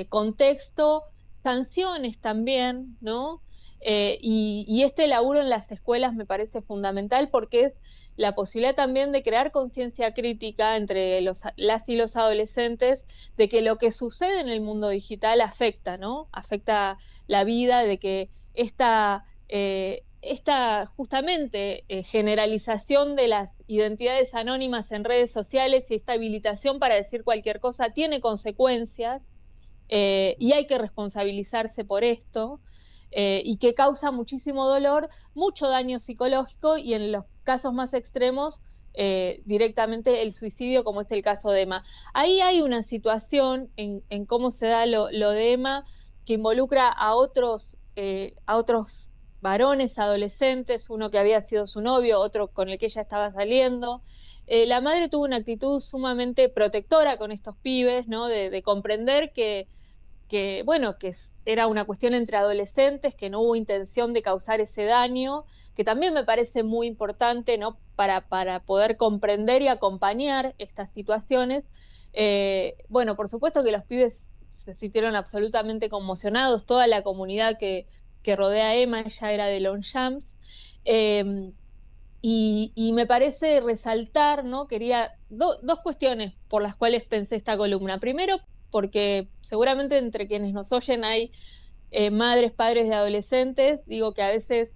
contexto, sanciones también, ¿no? Y este laburo en las escuelas me parece fundamental porque es la posibilidad también de crear conciencia crítica entre las y los adolescentes de que lo que sucede en el mundo digital afecta, ¿no? Afecta la vida, de que esta justamente generalización de las identidades anónimas en redes sociales y esta habilitación para decir cualquier cosa tiene consecuencias y hay que responsabilizarse por esto y que causa muchísimo dolor, mucho daño psicológico y en los casos más extremos directamente el suicidio, como es el caso de Emma. Ahí hay una situación en cómo se da lo de Emma que involucra a otros varones, adolescentes, uno que había sido su novio, otro con el que ella estaba saliendo. La madre tuvo una actitud sumamente protectora con estos pibes, ¿no? De comprender bueno, era una cuestión entre adolescentes, que no hubo intención de causar ese daño, que también me parece muy importante, ¿no? Para poder comprender y acompañar estas situaciones. Bueno, por supuesto que los pibes se sintieron absolutamente conmocionados, toda la comunidad que rodea a Emma, ella era de Longchamps, y me parece resaltar, ¿no? Quería dos cuestiones por las cuales pensé esta columna. Primero, porque seguramente entre quienes nos oyen hay madres, padres de adolescentes, digo que a veces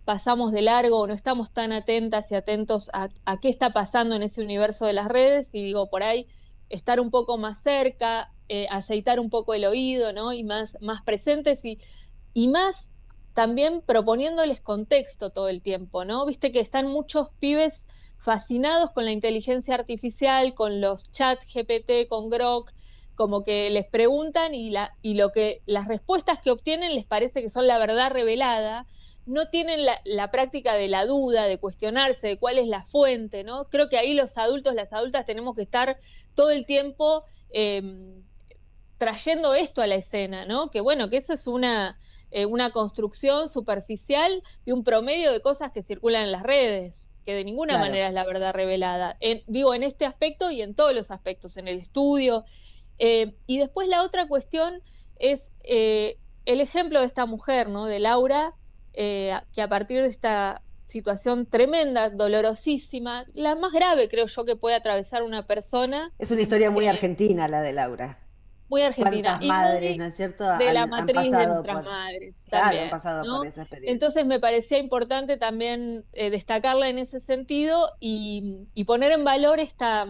pasamos de largo o no estamos tan atentas y atentos a qué está pasando en ese universo de las redes, y digo, por ahí estar un poco más cerca, aceitar un poco el oído, ¿no? Y más presentes y más también proponiéndoles contexto todo el tiempo, ¿no? Viste que están muchos pibes fascinados con la inteligencia artificial, con los chat GPT, con Grok, como que les preguntan y las respuestas que obtienen les parece que son la verdad revelada, no tienen la práctica de la duda, de cuestionarse, de cuál es la fuente, ¿no? Creo que ahí los adultos, las adultas tenemos que estar todo el tiempo trayendo esto a la escena, ¿no? Que bueno, que eso es una construcción superficial de un promedio de cosas que circulan en las redes, que de ninguna Claro. manera es la verdad revelada. Digo, en este aspecto y en todos los aspectos, en el estudio. Y después la otra cuestión es el ejemplo de esta mujer, ¿no? De Laura, que a partir de esta situación tremenda, dolorosísima, la más grave creo yo que puede atravesar una persona, Es una historia muy argentina la de Laura. muy argentina ¿Cuántas y madres, muy ¿no es cierto? de la Han matriz de pasado nuestras por, madres claro, han también, pasado por ¿no? esa experiencia. Entonces me parecía importante también destacarla en ese sentido y poner en valor esta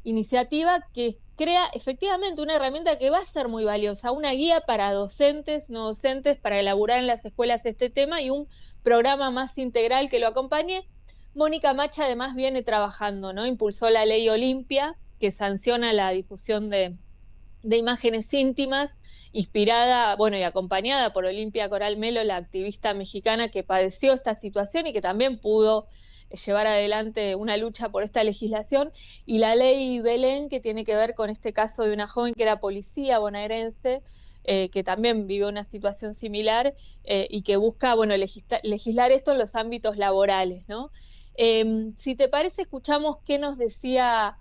iniciativa que crea efectivamente una herramienta que va a ser muy valiosa, una guía para docentes, no docentes, para elaborar en las escuelas este tema y un programa más integral que lo acompañe. Mónica Macha además viene trabajando, ¿no? Impulsó la ley Olimpia, que sanciona la difusión de imágenes íntimas, inspirada, bueno, y acompañada por Olimpia Coral Melo, la activista mexicana que padeció esta situación y que también pudo llevar adelante una lucha por esta legislación, y la ley Belén, que tiene que ver con este caso de una joven que era policía bonaerense, que también vivió una situación similar y que busca, bueno, legislar esto en los ámbitos laborales, ¿no? Si te parece, escuchamos qué nos decía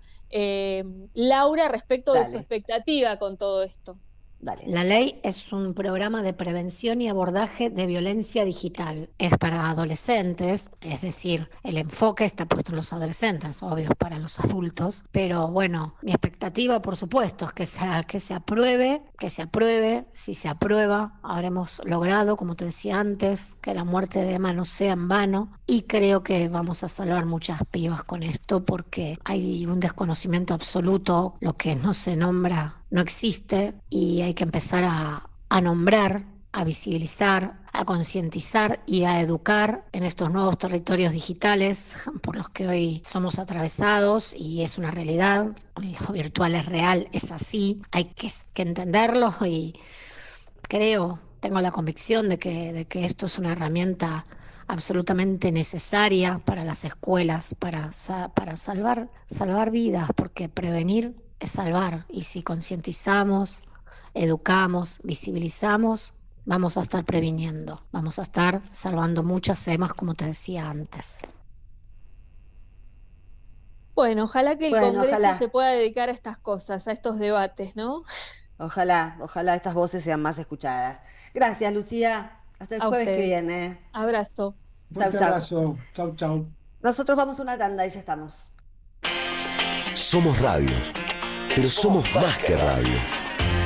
Laura respecto de su Dale. expectativa con todo esto. Dale. La ley es un programa de prevención y abordaje de violencia digital. Es para adolescentes, es decir, el enfoque está puesto en los adolescentes, obvio, para los adultos. Pero bueno, mi expectativa, por supuesto, es que se apruebe. Si se aprueba, habremos logrado, como te decía antes, que la muerte de Emma no sea en vano. Y creo que vamos a salvar muchas pibas con esto, porque hay un desconocimiento absoluto, lo que no se nombra no existe, y hay que empezar a nombrar, a visibilizar, a concientizar y a educar en estos nuevos territorios digitales por los que hoy somos atravesados, y es una realidad. Lo virtual es real, es así, hay que entenderlo, y tengo la convicción de que esto es una herramienta absolutamente necesaria para las escuelas, para salvar vidas, porque prevenir es salvar, y si concientizamos, educamos, visibilizamos, vamos a estar previniendo, vamos a estar salvando muchas Emas, como te decía antes. Bueno, ojalá que el Congreso se pueda dedicar a estas cosas, a estos debates, ¿no? Ojalá estas voces sean más escuchadas. Gracias, Lucía. Hasta el jueves que viene. Abrazo. Abrazo. Chau. Nosotros vamos a una tanda y ya estamos. Somos radio, pero somos más que radio.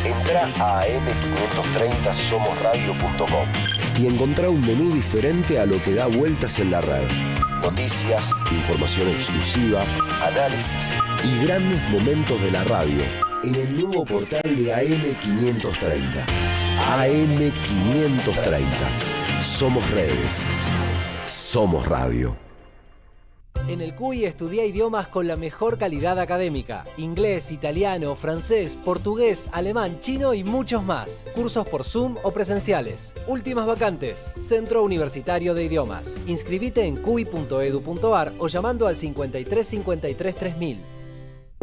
Entra a am530somosradio.com y encontrá un menú diferente a lo que da vueltas en la red. Noticias, información exclusiva, análisis y grandes momentos de la radio en el nuevo portal de AM530. AM530. Somos redes. Somos radio. En el CUI estudia idiomas con la mejor calidad académica. Inglés, italiano, francés, portugués, alemán, chino y muchos más. Cursos por Zoom o presenciales. Últimas vacantes. Centro Universitario de Idiomas. Inscribite en cui.edu.ar o llamando al 53 53 3000.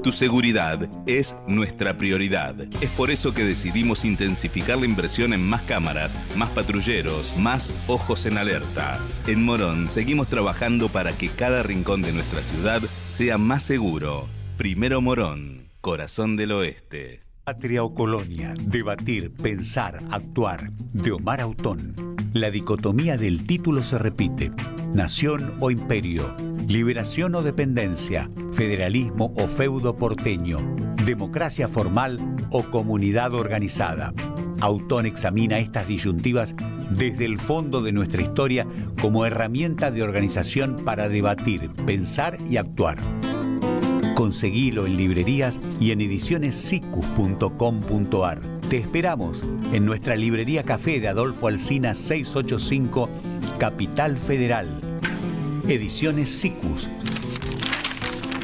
Tu seguridad es nuestra prioridad. Es por eso que decidimos intensificar la inversión en más cámaras, más patrulleros, más ojos en alerta. En Morón seguimos trabajando para que cada rincón de nuestra ciudad sea más seguro. Primero Morón, corazón del oeste. Patria o colonia, debatir, pensar, actuar. De Omar Autón. La dicotomía del título se repite. Nación o imperio. Liberación o dependencia, federalismo o feudo porteño, democracia formal o comunidad organizada. Autón examina estas disyuntivas desde el fondo de nuestra historia como herramienta de organización para debatir, pensar y actuar. Conseguilo en librerías y en edicionessicus.com.ar. Te esperamos en nuestra librería Café de Adolfo Alsina 685, Capital Federal. Ediciones Sicus.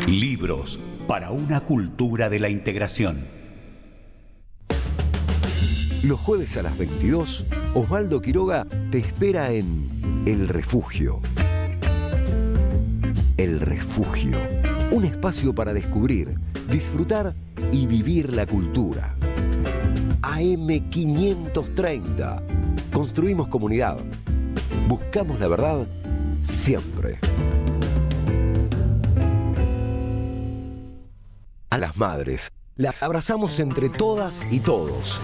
Libros para una cultura de la integración. Los jueves a las 22, Osvaldo Quiroga te espera en El Refugio. El Refugio. Un espacio para descubrir, disfrutar y vivir la cultura. AM530. Construimos comunidad. Buscamos la verdad siempre. A las madres, las abrazamos entre todas y todos.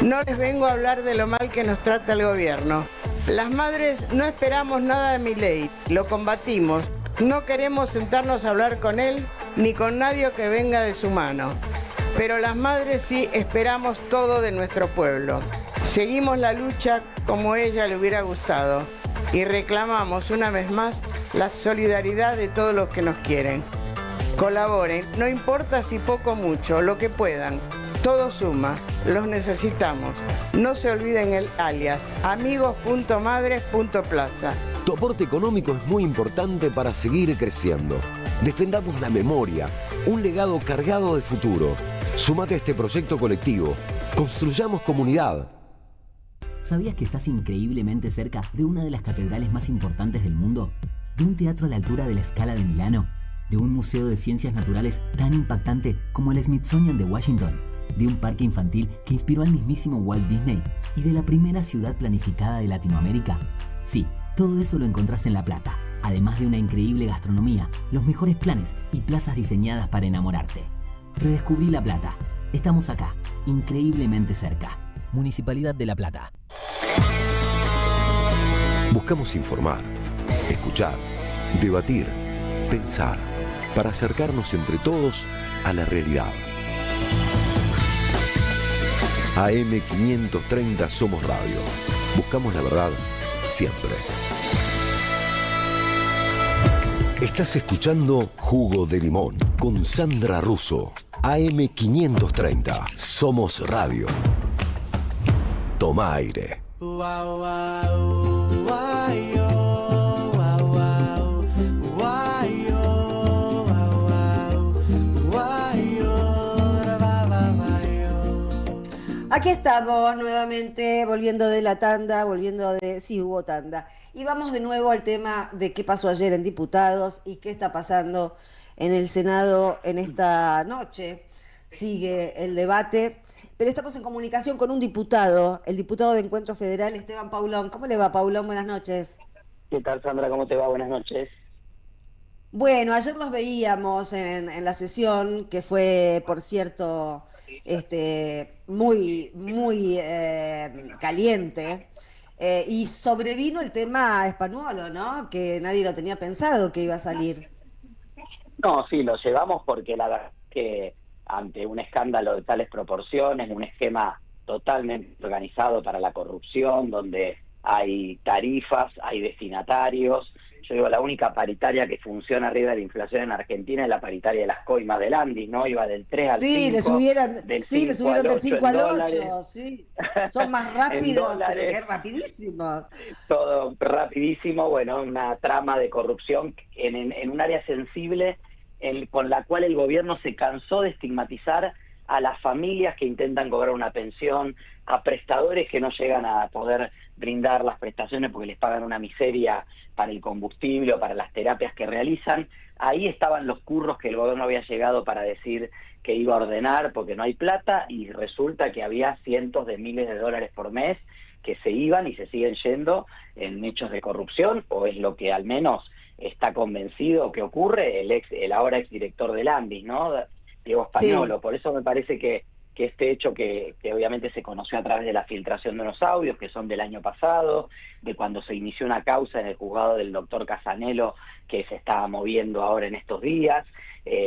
No les vengo a hablar de lo mal que nos trata el gobierno. Las madres no esperamos nada de Milei, lo combatimos. No queremos sentarnos a hablar con él ni con nadie que venga de su mano. Pero las madres sí esperamos todo de nuestro pueblo. Seguimos la lucha como ella le hubiera gustado. Y reclamamos una vez más la solidaridad de todos los que nos quieren. Colaboren, no importa si poco o mucho, lo que puedan. Todo suma, los necesitamos. No se olviden el alias, amigos.madres.plaza. Tu aporte económico es muy importante para seguir creciendo. Defendamos la memoria, un legado cargado de futuro. Súmate a este proyecto colectivo. Construyamos comunidad. ¿Sabías que estás increíblemente cerca de una de las catedrales más importantes del mundo? ¿De un teatro a la altura de la Scala de Milano? ¿De un museo de ciencias naturales tan impactante como el Smithsonian de Washington? ¿De un parque infantil que inspiró al mismísimo Walt Disney? ¿Y de la primera ciudad planificada de Latinoamérica? Sí, todo eso lo encontrás en La Plata, además de una increíble gastronomía, los mejores planes y plazas diseñadas para enamorarte. Redescubrí La Plata. Estamos acá, increíblemente cerca. Municipalidad de La Plata. Buscamos informar, escuchar, debatir, pensar, para acercarnos entre todos a la realidad. AM530 Somos Radio. Buscamos la verdad siempre. Estás escuchando Jugo de Limón con Sandra Russo. AM530 Somos Radio. Toma aire. Aquí estamos nuevamente, volviendo de la tanda, sí, hubo tanda. Y vamos de nuevo al tema de qué pasó ayer en Diputados y qué está pasando en el Senado en esta noche. Sigue el debate, pero estamos en comunicación con un diputado, el diputado de Encuentro Federal, Esteban Paulón. ¿Cómo le va, Paulón? Buenas noches. ¿Qué tal, Sandra? ¿Cómo te va? Buenas noches. Bueno, ayer los veíamos en la sesión, que fue, por cierto, muy caliente, y sobrevino el tema Spagnuolo, ¿no? Que nadie lo tenía pensado que iba a salir. No, sí, lo llevamos porque la verdad que ante un escándalo de tales proporciones, un esquema totalmente organizado para la corrupción, donde hay tarifas, hay destinatarios. Yo digo, la única paritaria que funciona arriba de la inflación en Argentina es la paritaria de las coimas del Andes, ¿no? Iba del 3 al 5. Le subieron del 5 al 8, sí. Son más rápidos, pero que es rapidísimo. Todo rapidísimo, bueno, una trama de corrupción en un área sensible con la cual el gobierno se cansó de estigmatizar a las familias que intentan cobrar una pensión, a prestadores que no llegan a poder brindar las prestaciones porque les pagan una miseria para el combustible o para las terapias que realizan. Ahí estaban los curros que el gobierno había llegado para decir que iba a ordenar porque no hay plata, y resulta que había cientos de miles de dólares por mes que se iban y se siguen yendo en hechos de corrupción, o es lo que al menos está convencido que ocurre el ahora exdirector del ANDIS, ¿no? Diego Spagnuolo. Sí. Por eso me parece que este hecho que obviamente se conoció a través de la filtración de unos audios que son del año pasado, de cuando se inició una causa en el juzgado del doctor Casanelo que se estaba moviendo ahora en estos días,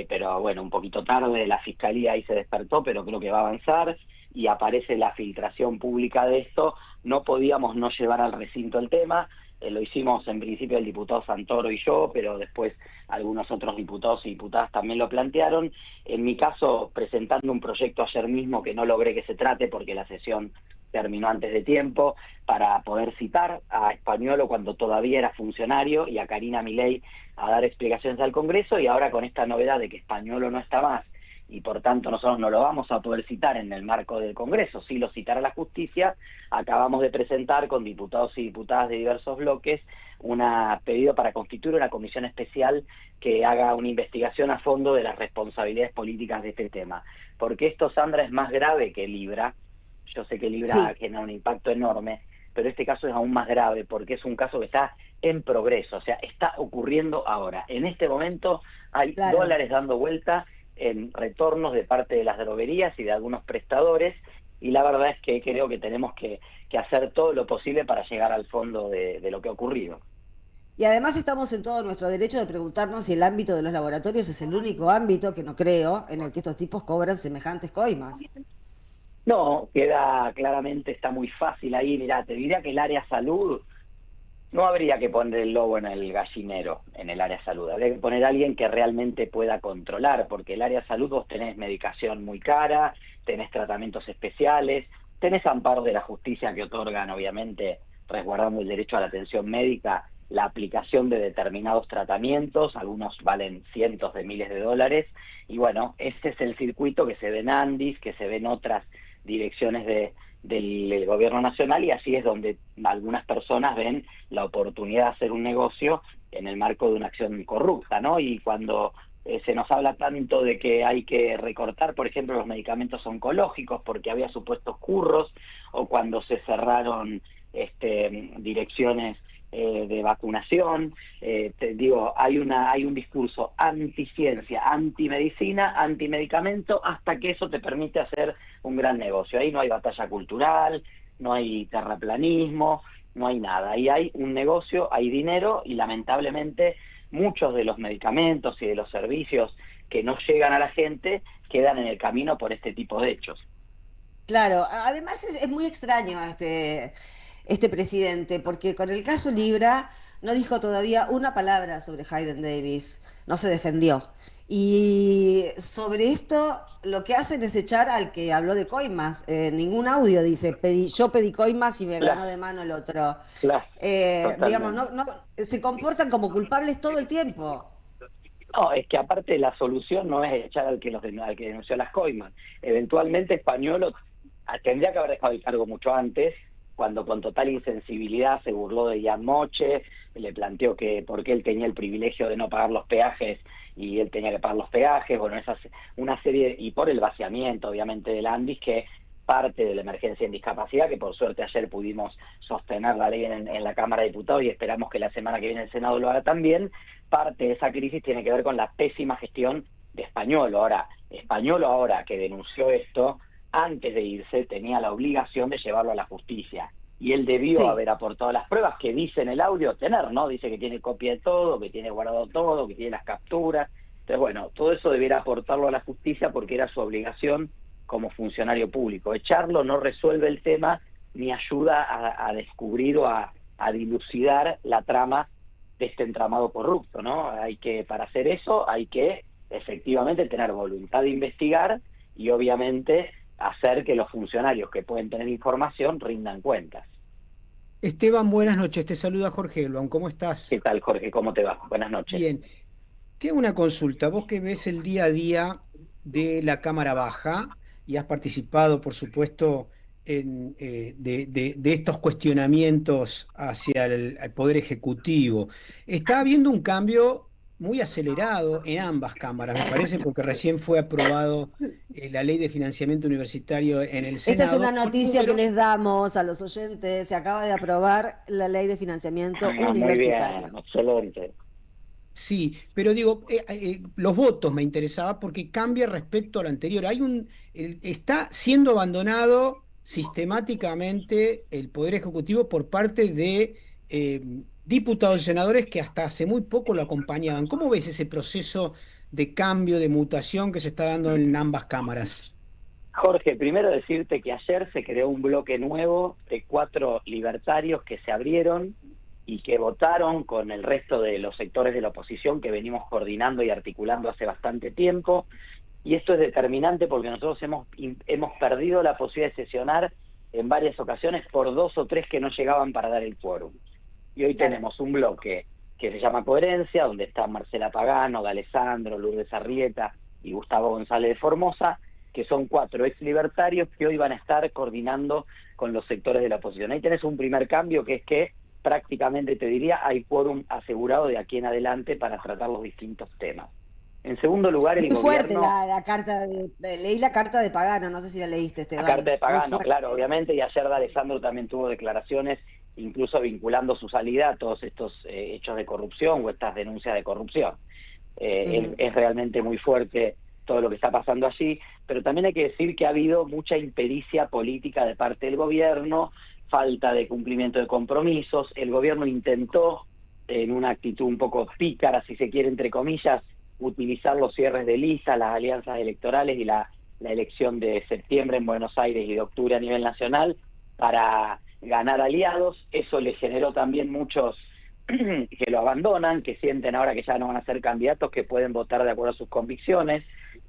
pero bueno, un poquito tarde la fiscalía ahí se despertó, pero creo que va a avanzar, y aparece la filtración pública de esto. No podíamos no llevar al recinto el tema. Lo hicimos en principio el diputado Santoro y yo, pero después algunos otros diputados y diputadas también lo plantearon. En mi caso, presentando un proyecto ayer mismo que no logré que se trate porque la sesión terminó antes de tiempo, para poder citar a Spagnuolo cuando todavía era funcionario y a Karina Milei a dar explicaciones al Congreso, y ahora con esta novedad de que Spagnuolo no está más y por tanto nosotros no lo vamos a poder citar en el marco del Congreso, sí lo citará la justicia. Acabamos de presentar con diputados y diputadas de diversos bloques un pedido para constituir una comisión especial que haga una investigación a fondo de las responsabilidades políticas de este tema. Porque esto, Sandra, es más grave que Libra. Yo sé que Libra genera un impacto enorme, pero este caso es aún más grave porque es un caso que está en progreso, o sea, está ocurriendo ahora. En este momento hay dólares dando vuelta en retornos de parte de las droguerías y de algunos prestadores, y la verdad es que creo que tenemos que hacer todo lo posible para llegar al fondo de lo que ha ocurrido. Y además estamos en todo nuestro derecho de preguntarnos si el ámbito de los laboratorios es el único ámbito, que no creo, en el que estos tipos cobran semejantes coimas. No, queda claramente, está muy fácil ahí. Mirá, te diría que el área salud no habría que poner el lobo en el gallinero en el área salud, habría que poner a alguien que realmente pueda controlar, porque el área salud vos tenés medicación muy cara, tenés tratamientos especiales, tenés amparo de la justicia que otorgan, obviamente, resguardando el derecho a la atención médica, la aplicación de determinados tratamientos, algunos valen cientos de miles de dólares, y bueno, ese es el circuito que se ve en Andis, que se ve en otras direcciones del gobierno nacional, y así es donde algunas personas ven la oportunidad de hacer un negocio en el marco de una acción corrupta, ¿no? Y cuando se nos habla tanto de que hay que recortar, por ejemplo, los medicamentos oncológicos porque había supuestos curros, o cuando se cerraron direcciones de vacunación. Hay un discurso anticiencia, antimedicina, antimedicamento, hasta que eso te permite hacer un gran negocio. Ahí no hay batalla cultural, no hay terraplanismo, no hay nada. Ahí hay un negocio, hay dinero, y lamentablemente muchos de los medicamentos y de los servicios que no llegan a la gente quedan en el camino por este tipo de hechos. Claro, además es muy extraño este presidente, porque con el caso Libra no dijo todavía una palabra sobre Hayden Davis, no se defendió. Y sobre esto lo que hacen es echar al que habló de coimas. Ningún audio dice, yo pedí coimas y me ganó de mano el otro. Digamos, no, se comportan como culpables todo el tiempo. No, es que aparte la solución no es echar al que denunció las coimas. Eventualmente Spagnuolo tendría que haber dejado el cargo mucho antes, cuando con total insensibilidad se burló de Ian Moche, le planteó que porque él tenía el privilegio de no pagar los peajes y él tenía que pagar los peajes, bueno, una serie, y por el vaciamiento obviamente del Andis, que parte de la emergencia en discapacidad, que por suerte ayer pudimos sostener la ley en la Cámara de Diputados y esperamos que la semana que viene el Senado lo haga también. Parte de esa crisis tiene que ver con la pésima gestión de Spagnuolo. Ahora que denunció esto, antes de irse tenía la obligación de llevarlo a la justicia, y él debió haber aportado las pruebas que dice en el audio tener, ¿no? Dice que tiene copia de todo, que tiene guardado todo, que tiene las capturas. Entonces, bueno, todo eso debiera aportarlo a la justicia porque era su obligación como funcionario público. Echarlo no resuelve el tema ni ayuda a descubrir o a dilucidar la trama de este entramado corrupto, ¿no? Para hacer eso hay que efectivamente tener voluntad de investigar y obviamente hacer que los funcionarios que pueden tener información rindan cuentas. Esteban, buenas noches. Te saluda Jorge Elbaum. ¿Cómo estás? ¿Qué tal, Jorge? ¿Cómo te va? Buenas noches. Bien. Te hago una consulta. Vos que ves el día a día de la Cámara Baja y has participado, por supuesto, de estos cuestionamientos hacia el Poder Ejecutivo, está habiendo un cambio muy acelerado en ambas cámaras, me parece, porque recién fue aprobado la ley de financiamiento universitario en el Senado. Esta es una noticia que les damos a los oyentes. Se acaba de aprobar la ley de financiamiento universitario. Muy bien, excelente. Sí, pero digo, los votos me interesaba porque cambia respecto a lo anterior. Está siendo abandonado sistemáticamente el Poder Ejecutivo por parte de diputados y senadores que hasta hace muy poco lo acompañaban. ¿Cómo ves ese proceso de cambio, de mutación que se está dando en ambas cámaras? Jorge, primero decirte que ayer se creó un bloque nuevo de 4 libertarios que se abrieron y que votaron con el resto de los sectores de la oposición que venimos coordinando y articulando hace bastante tiempo. Y esto es determinante porque nosotros hemos perdido la posibilidad de sesionar en varias ocasiones por 2 o 3 que no llegaban para dar el quórum. Y hoy tenemos un bloque que se llama Coherencia, donde está Marcela Pagano, D'Alessandro, Lourdes Arrieta y Gustavo González de Formosa, que son 4 ex libertarios que hoy van a estar coordinando con los sectores de la oposición. Ahí tenés un primer cambio, que es que prácticamente, te diría, hay quórum asegurado de aquí en adelante para tratar los distintos temas. En segundo lugar, el gobierno... fuerte la carta, leí la carta de Pagano, no sé si la leíste, Esteban. La carta de Pagano, claro, obviamente, y ayer D'Alessandro también tuvo declaraciones, incluso vinculando su salida a todos estos hechos de corrupción o estas denuncias de corrupción. Es realmente muy fuerte todo lo que está pasando allí, pero también hay que decir que ha habido mucha impericia política de parte del gobierno, falta de cumplimiento de compromisos. El gobierno intentó, en una actitud un poco pícara, si se quiere, entre comillas, utilizar los cierres de lista, las alianzas electorales y la elección de septiembre en Buenos Aires y de octubre a nivel nacional para ganar aliados. Eso le generó también muchos que lo abandonan, que sienten ahora que ya no van a ser candidatos, que pueden votar de acuerdo a sus convicciones.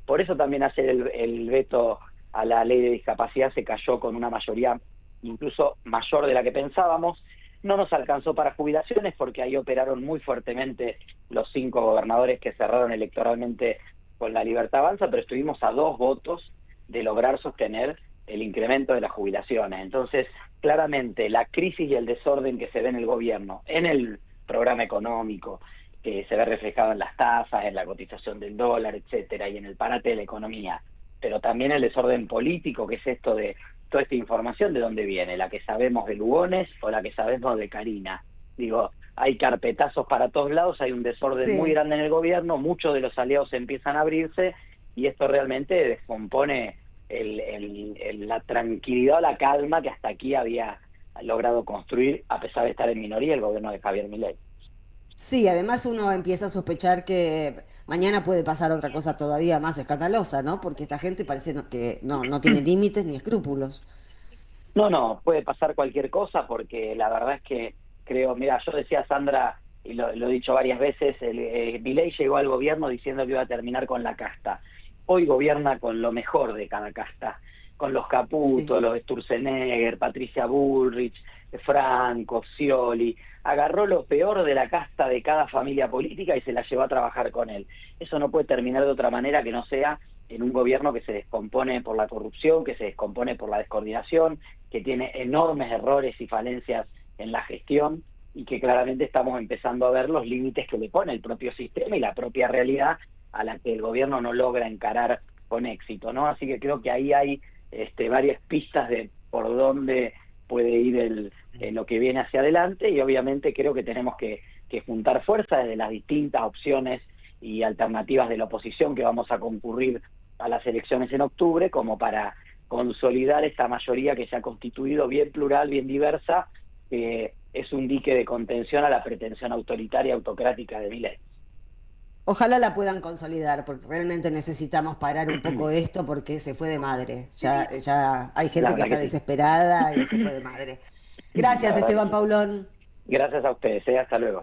Por eso también ayer el veto a la ley de discapacidad se cayó con una mayoría incluso mayor de la que pensábamos. No nos alcanzó para jubilaciones porque ahí operaron muy fuertemente los 5 gobernadores que cerraron electoralmente con La Libertad Avanza, pero estuvimos a 2 votos de lograr sostener el incremento de las jubilaciones. Entonces, claramente, la crisis y el desorden que se ve en el gobierno, en el programa económico, que se ve reflejado en las tasas, en la cotización del dólar, etcétera, y en el parate de la economía, pero también el desorden político, que es esto de toda esta información, ¿de dónde viene? ¿La que sabemos de Lugones o la que sabemos de Karina? Digo, hay carpetazos para todos lados, hay un desorden muy grande en el gobierno, muchos de los aliados empiezan a abrirse y esto realmente descompone la tranquilidad o la calma que hasta aquí había logrado construir, a pesar de estar en minoría, el gobierno de Javier Milei. Sí, además uno empieza a sospechar que mañana puede pasar otra cosa todavía más escandalosa, ¿no? Porque esta gente parece que no tiene límites ni escrúpulos. No, puede pasar cualquier cosa porque la verdad es que creo, mira, yo decía, Sandra, y lo he dicho varias veces, Milei llegó al gobierno diciendo que iba a terminar con la casta. Hoy gobierna con lo mejor de cada casta, con los Caputo, los Sturzenegger, Patricia Bullrich, Franco, Scioli. Agarró lo peor de la casta de cada familia política y se la llevó a trabajar con él. Eso no puede terminar de otra manera que no sea en un gobierno que se descompone por la corrupción, que se descompone por la descoordinación, que tiene enormes errores y falencias en la gestión y que claramente estamos empezando a ver los límites que le pone el propio sistema y la propia realidad a la que el gobierno no logra encarar con éxito, ¿no? Así que creo que ahí hay varias pistas de por dónde puede ir lo que viene hacia adelante y obviamente creo que tenemos que juntar fuerzas desde las distintas opciones y alternativas de la oposición que vamos a concurrir a las elecciones en octubre como para consolidar esta mayoría que se ha constituido bien plural, bien diversa, que es un dique de contención a la pretensión autoritaria autocrática de Milei. Ojalá la puedan consolidar, porque realmente necesitamos parar un poco esto porque se fue de madre. Ya hay gente que está desesperada y se fue de madre. Gracias, Esteban Paulón. Gracias a ustedes, hasta luego.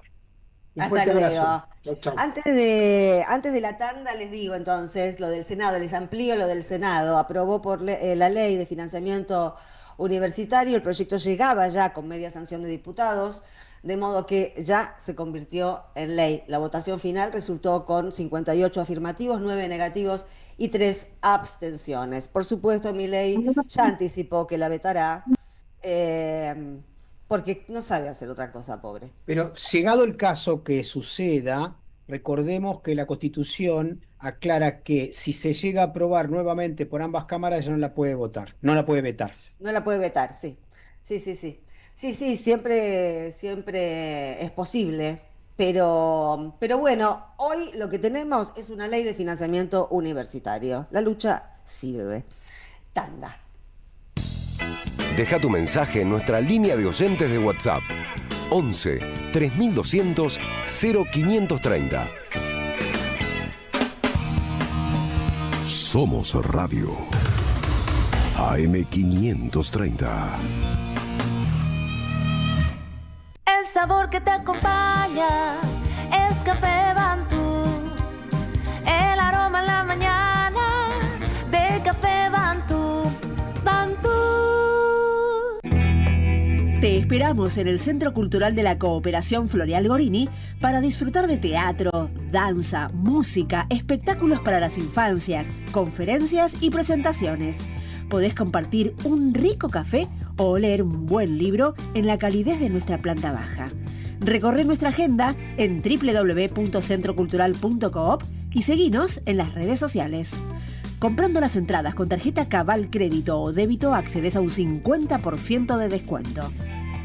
Hasta luego. Chau, chau. Antes de la tanda les digo entonces lo del Senado, les amplío lo del Senado. Aprobó por la ley de financiamiento universitario, el proyecto llegaba ya con media sanción de diputados, de modo que ya se convirtió en ley. La votación final resultó con 58 afirmativos, 9 negativos y 3 abstenciones. Por supuesto, Milei ya anticipó que la vetará, porque no sabe hacer otra cosa, pobre. Pero llegado el caso que suceda, recordemos que la Constitución aclara que si se llega a aprobar nuevamente por ambas cámaras, ella no la puede votar, no la puede vetar. No la puede vetar, sí. Sí, siempre es posible, pero bueno, hoy lo que tenemos es una ley de financiamiento universitario. La lucha sirve. Tanda. Deja tu mensaje en nuestra línea de oyentes de WhatsApp. 11 3200 0530. Somos Radio. AM530. El sabor que te acompaña es Café Bantú. El aroma en la mañana de Café Bantú. Bantú. Te esperamos en el Centro Cultural de la Cooperación Floreal Gorini para disfrutar de teatro, danza, música, espectáculos para las infancias, conferencias y presentaciones. Podés compartir un rico café o leer un buen libro en la calidez de nuestra planta baja. Recorre nuestra agenda en www.centrocultural.coop y seguinos en las redes sociales. Comprando las entradas con tarjeta Cabal Crédito o Débito accedes a un 50% de descuento.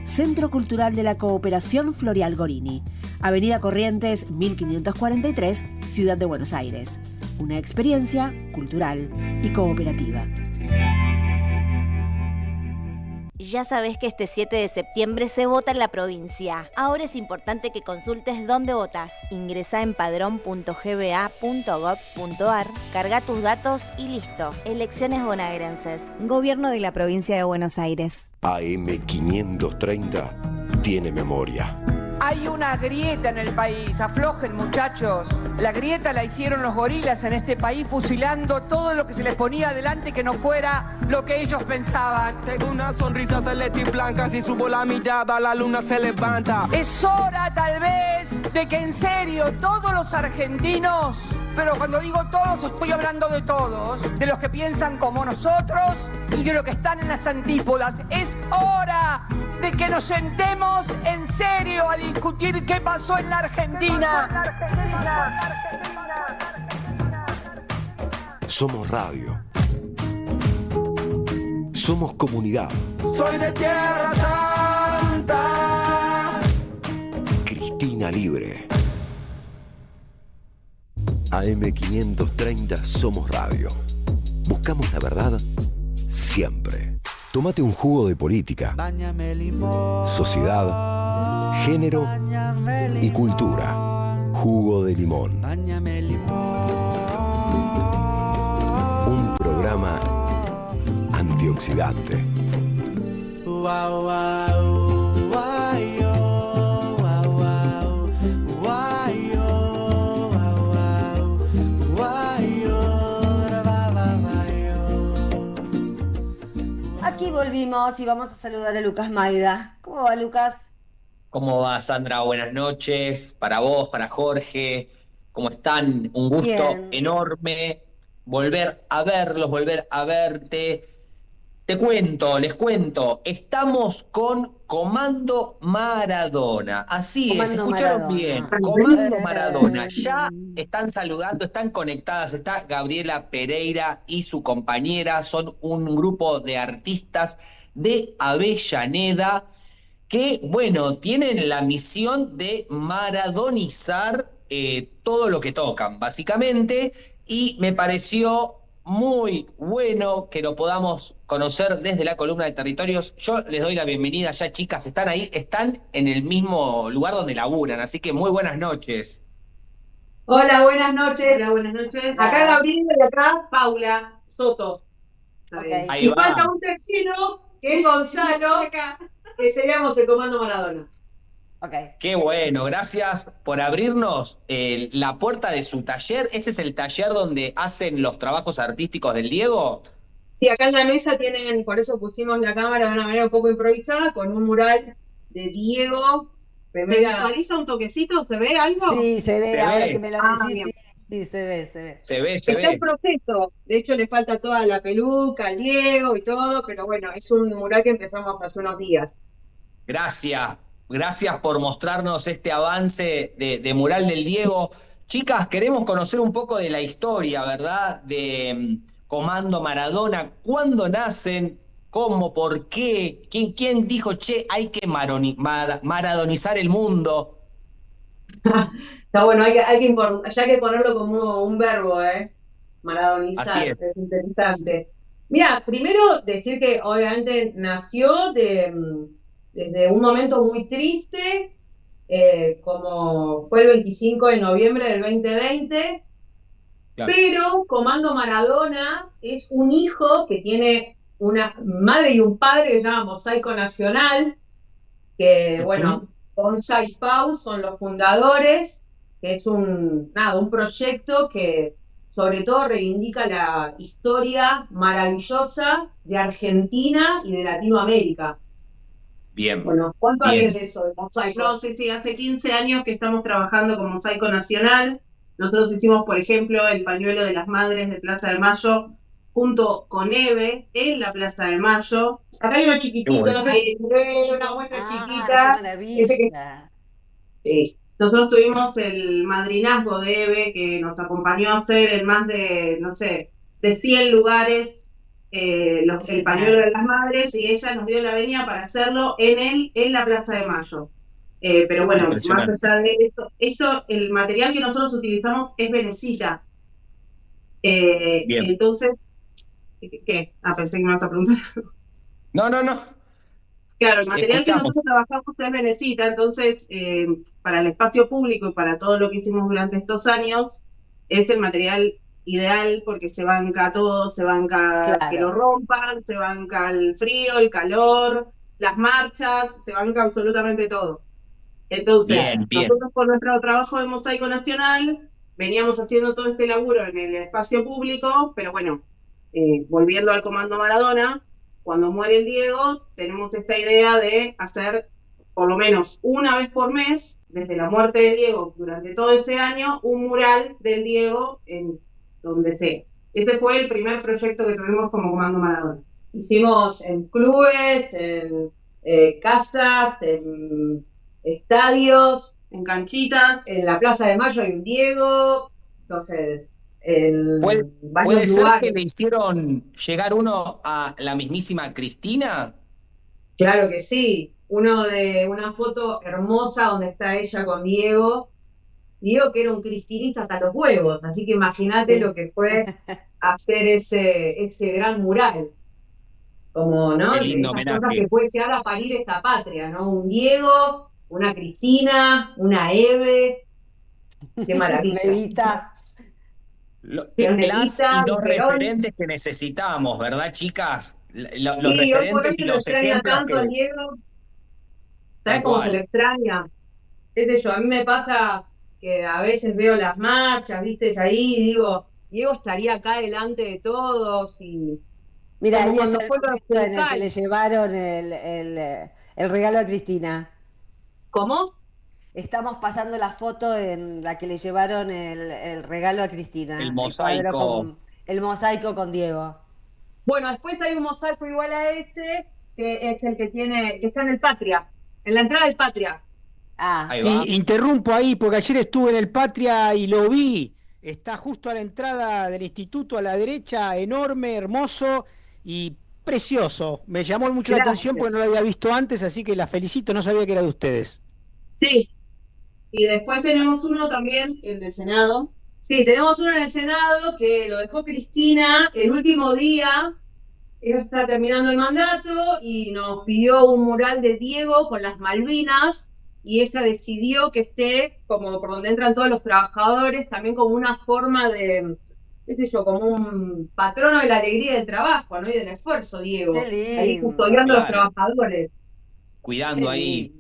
Centro Cultural de la Cooperación Floreal Gorini, Avenida Corrientes 1543, Ciudad de Buenos Aires. Una experiencia cultural y cooperativa. Ya sabés que este 7 de septiembre se vota en la provincia. Ahora es importante que consultes dónde votás. Ingresá en padrón.gba.gov.ar, carga tus datos y listo. Elecciones bonaerenses. Gobierno de la Provincia de Buenos Aires. AM530 tiene memoria. Hay una grieta en el país, aflojen muchachos. La grieta la hicieron los gorilas en este país fusilando todo lo que se les ponía adelante que no fuera lo que ellos pensaban. Tengo una sonrisa celeste y blanca, si subo la mirada la luna se levanta. Es hora tal vez de que en serio todos los argentinos, pero cuando digo todos estoy hablando de todos, de los que piensan como nosotros y de los que están en las antípodas, es hora de que nos sentemos en serio a discutir qué pasó en la Argentina. Somos radio. Somos comunidad. Soy de Tierra Santa. Cabina Libre. AM530 Somos Radio. Buscamos la verdad siempre. Tómate un jugo de política, sociedad, género y cultura. Jugo de limón. Un programa antioxidante. Aquí volvimos y vamos a saludar a Lucas Maida. ¿Cómo va, Lucas? ¿Cómo va, Sandra? Buenas noches. Para vos, para Jorge. ¿Cómo están? Un gusto Bien. enorme volver a verlos, volver a verte. Les cuento. Estamos con Comando Maradona. Así es, Comando escucharon Maradona. bien. Comando Maradona. Ya están saludando, están conectadas. Está Gabriela Pereira y su compañera. Son un grupo de artistas de Avellaneda que, bueno, tienen la misión de maradonizar todo lo que tocan, básicamente, y me pareció muy bueno que lo podamos conocer desde la columna de territorios. Yo les doy la bienvenida ya, chicas, están ahí, están en el mismo lugar donde laburan, así que muy buenas noches. Hola, buenas noches. Hola, buenas noches. Acá Gabriela y acá Paula Soto. Ahí Y va. falta un tercero, que es Gonzalo, que seríamos el Comando Maradona. Qué bueno, gracias por abrirnos la puerta de su taller. ¿Ese es el taller donde hacen los trabajos artísticos del Diego? Sí, acá en la mesa tienen, por eso pusimos la cámara de una manera un poco improvisada, con un mural de Diego. ¿Se visualiza un toquecito? ¿Se ve algo? Sí, se ve, ahora que me lo decís, bien. sí, se ve, se ve. Se ve, Está en proceso, de hecho le falta toda la peluca, el Diego y todo, pero bueno, es un mural que empezamos hace unos días. Gracias por mostrarnos este avance de mural del Diego. Chicas, queremos conocer un poco de la historia, ¿verdad? De Comando Maradona. ¿Cuándo nacen? ¿Cómo? ¿Por qué? ¿Quién dijo, che, hay que maradonizar el mundo? Está bueno, ya hay que ponerlo como un verbo, maradonizar, Así es. interesante. Mira, primero decir que obviamente nació desde un momento muy triste, como fue el 25 de noviembre del 2020, Claro. pero Comando Maradona es un hijo que tiene una madre y un padre que se llama Mosaico Nacional, que bueno, Gonza y Pau son los fundadores, que es un proyecto que sobre todo reivindica la historia maravillosa de Argentina y de Latinoamérica. Bien. Bueno, ¿cuánto Bien. hay de eso, de Mosaico? No, sí, hace 15 años que estamos trabajando con Mosaico Nacional. Nosotros hicimos, por ejemplo, el pañuelo de las madres de Plaza de Mayo junto con Eve en la Plaza de Mayo. Acá hay uno chiquitito, Qué no bueno. sé si ve, una muestra ¡Qué chiquita. maravilla! Sí. Nosotros tuvimos el madrinazgo de Eve, que nos acompañó a hacer en más de, no sé, de 100 lugares el pañuelo de las madres, y ella nos dio la venia para hacerlo en la Plaza de Mayo. Pero bueno, más Impresionante. allá de eso, el material que nosotros utilizamos es venecita. Bien. Entonces, ¿qué? Pensé que me vas a preguntar. No. Claro, el material que Escuchamos. nosotros trabajamos es venecita, entonces para el espacio público y para todo lo que hicimos durante estos años es el material ideal porque se banca todo, se banca que lo rompan, se banca el frío, el calor, las marchas, se banca absolutamente todo. Entonces, Bien. nosotros con nuestro trabajo de Mosaico Nacional veníamos haciendo todo este laburo en el espacio público, pero bueno, volviendo al Comando Maradona, cuando muere el Diego, tenemos esta idea de hacer por lo menos una vez por mes, desde la muerte de Diego durante todo ese año, un mural del Diego en donde sea. Ese fue el primer proyecto que tuvimos como Comando Maradona. Hicimos en clubes, en casas, en estadios, en canchitas. En la Plaza de Mayo hay un Diego, entonces en ¿Puede varios ser lugares. que le hicieron llegar uno a la mismísima Cristina? Claro que sí. Uno de una foto hermosa donde está ella con Diego. Diego que era un cristinista hasta los huevos, así que imagínate lo que fue hacer ese gran mural. Como, ¿no? Qué De lindo esas cosas homenaje. que puede llegar a parir esta patria, ¿no? Un Diego, una Cristina, una Eve. Qué maravilla. Evita. Las Evita, y los Perón. referentes que necesitamos, ¿verdad, chicas? Los Sí, hoy por hoy referentes y se lo los extraña ejemplos tanto a que... Diego. Tal ¿Sabes cómo se lo cual. extraña? Qué sé yo, a mí me pasa que a veces veo las marchas, viste, ahí y digo, Diego estaría acá delante de todos y Mira, como ahí cuando está el fue lo de momento en el que Juncal. le llevaron el regalo a Cristina. ¿Cómo? Estamos pasando la foto en la que le llevaron el regalo a El Cristina, el cuadro mosaico. con el mosaico con Diego. Bueno, después hay un mosaico igual a ese, que es el que tiene, que está en el Patria, en la entrada del Patria. Ah, Ahí va. Interrumpo ahí porque ayer estuve en el Patria y lo vi. Está justo a la entrada del instituto a la derecha, enorme, hermoso y precioso. Me llamó mucho la atención Gracias. porque no lo había visto antes, así que la felicito, no sabía que era de ustedes. Sí, y después tenemos uno también, el del Senado. Sí, tenemos uno en el Senado que lo dejó Cristina el último día. Ella está terminando el mandato y nos pidió un mural de Diego con las Malvinas y ella decidió que esté como por donde entran todos los trabajadores, también como una forma de, qué sé yo, como un patrono de la alegría del trabajo, ¿no? Y del esfuerzo, Diego. Qué Ahí lindo, custodiando a los Claro. trabajadores. qué Cuidando ahí. lindo.